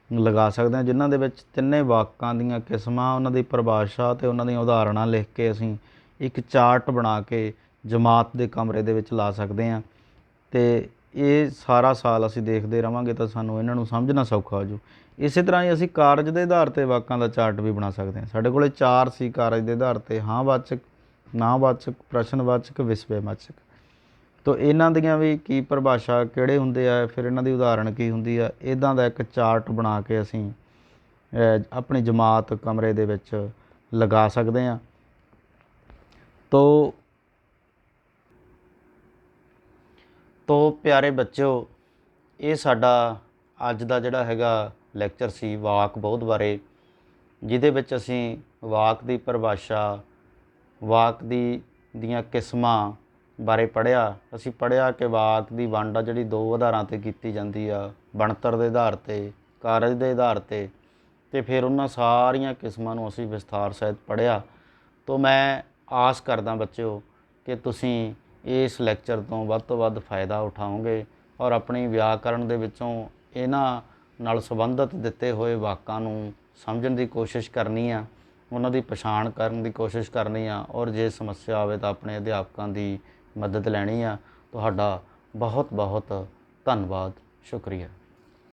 ਲਗਾ ਸਕਦੇ ਹਾਂ, ਜਿਨ੍ਹਾਂ ਦੇ ਵਿੱਚ ਤਿੰਨੇ ਵਾਕਾਂ ਦੀਆਂ ਕਿਸਮਾਂ, ਉਹਨਾਂ ਦੀ ਪਰਿਭਾਸ਼ਾ ਅਤੇ ਉਹਨਾਂ ਦੀਆਂ ਉਦਾਹਰਣਾਂ ਲਿਖ ਕੇ ਅਸੀਂ ਇੱਕ ਚਾਰਟ ਬਣਾ ਕੇ ਜਮਾਤ ਦੇ ਕਮਰੇ ਦੇ ਵਿੱਚ ਲਾ ਸਕਦੇ ਹਾਂ। ਅਤੇ ਇਹ ਸਾਰਾ ਸਾਲ ਅਸੀਂ ਦੇਖਦੇ ਰਹਾਂਗੇ ਤਾਂ ਸਾਨੂੰ ਇਹਨਾਂ ਨੂੰ ਸਮਝਣਾ ਸੌਖਾ ਹੋ ਜਾਊ। ਇਸੇ ਤਰ੍ਹਾਂ ਹੀ ਅਸੀਂ ਕਾਰਜ ਦੇ ਆਧਾਰ 'ਤੇ ਵਾਕਾਂ ਦਾ ਚਾਰਟ ਵੀ ਬਣਾ ਸਕਦੇ ਹਾਂ। ਸਾਡੇ ਕੋਲ 4 ਸੀ ਕਾਰਜ ਦੇ ਆਧਾਰ 'ਤੇ, ਹਾਂ ਵਾਚਕ, ਨਾ ਵਾਚਕ, ਪ੍ਰਸ਼ਨਵਾਚਕ, ਵਿਸਮੈਵਾਚਕ। ਤੋ ਇਹਨਾਂ ਦੀਆਂ ਵੀ ਕੀ ਪਰਿਭਾਸ਼ਾ, ਕਿਹੜੇ ਹੁੰਦੇ ਆ, ਫਿਰ ਇਹਨਾਂ ਦੀ ਉਦਾਹਰਣ ਕੀ ਹੁੰਦੀ ਆ, ਇੱਦਾਂ ਦਾ ਇੱਕ ਚਾਰਟ ਬਣਾ ਕੇ ਅਸੀਂ ਆਪਣੀ ਜਮਾਤ ਕਮਰੇ ਦੇ ਵਿੱਚ ਲਗਾ ਸਕਦੇ ਹਾਂ। ਤੋ ਪਿਆਰੇ ਬੱਚਿਓ, ਇਹ ਸਾਡਾ ਅੱਜ ਦਾ ਜਿਹੜਾ ਹੈਗਾ ਲੈਕਚਰ ਸੀ ਵਾਕ ਬੋਧ ਬਾਰੇ, ਜਿਹਦੇ ਵਿੱਚ ਅਸੀਂ ਵਾਕ ਦੀ ਪਰਿਭਾਸ਼ਾ, ਵਾਕ ਦੀਆਂ ਕਿਸਮਾਂ ਬਾਰੇ ਪੜ੍ਹਿਆ। ਅਸੀਂ ਪੜ੍ਹਿਆ ਕਿ ਵਾਕ ਦੀ ਵੰਡ ਆ ਜਿਹੜੀ 2 ਆਧਾਰਾਂ 'ਤੇ ਕੀਤੀ ਜਾਂਦੀ ਆ, ਬਣਤਰ ਦੇ ਆਧਾਰ 'ਤੇ, ਕਾਰਜ ਦੇ ਆਧਾਰ 'ਤੇ, ਅਤੇ ਫਿਰ ਉਹਨਾਂ ਸਾਰੀਆਂ ਕਿਸਮਾਂ ਨੂੰ ਅਸੀਂ ਵਿਸਥਾਰ ਸਹਿਤ ਪੜ੍ਹਿਆ। ਤੋ ਮੈਂ ਆਸ ਕਰਦਾ ਬੱਚਿਓ ਕਿ ਤੁਸੀਂ ਇਸ ਲੈਕਚਰ ਤੋਂ ਵੱਧ ਫਾਇਦਾ ਉਠਾਓਗੇ ਔਰ ਆਪਣੀ ਵਿਆਕਰਣ ਦੇ ਵਿੱਚੋਂ ਇਹਨਾਂ ਨਾਲ ਸੰਬੰਧਿਤ ਦਿੱਤੇ ਹੋਏ ਵਾਕਾਂ ਨੂੰ ਸਮਝਣ ਦੀ ਕੋਸ਼ਿਸ਼ ਕਰਨੀ ਆ, ਉਹਨਾਂ ਦੀ ਪਛਾਣ ਕਰਨ ਦੀ ਕੋਸ਼ਿਸ਼ ਕਰਨੀ ਆ, ਔਰ ਜੇ ਸਮੱਸਿਆ ਆਵੇ ਤਾਂ ਆਪਣੇ ਅਧਿਆਪਕਾਂ ਦੀ ਮਦਦ ਲੈਣੀ ਆ। ਤੁਹਾਡਾ ਬਹੁਤ ਧੰਨਵਾਦ, ਸ਼ੁਕਰੀਆ।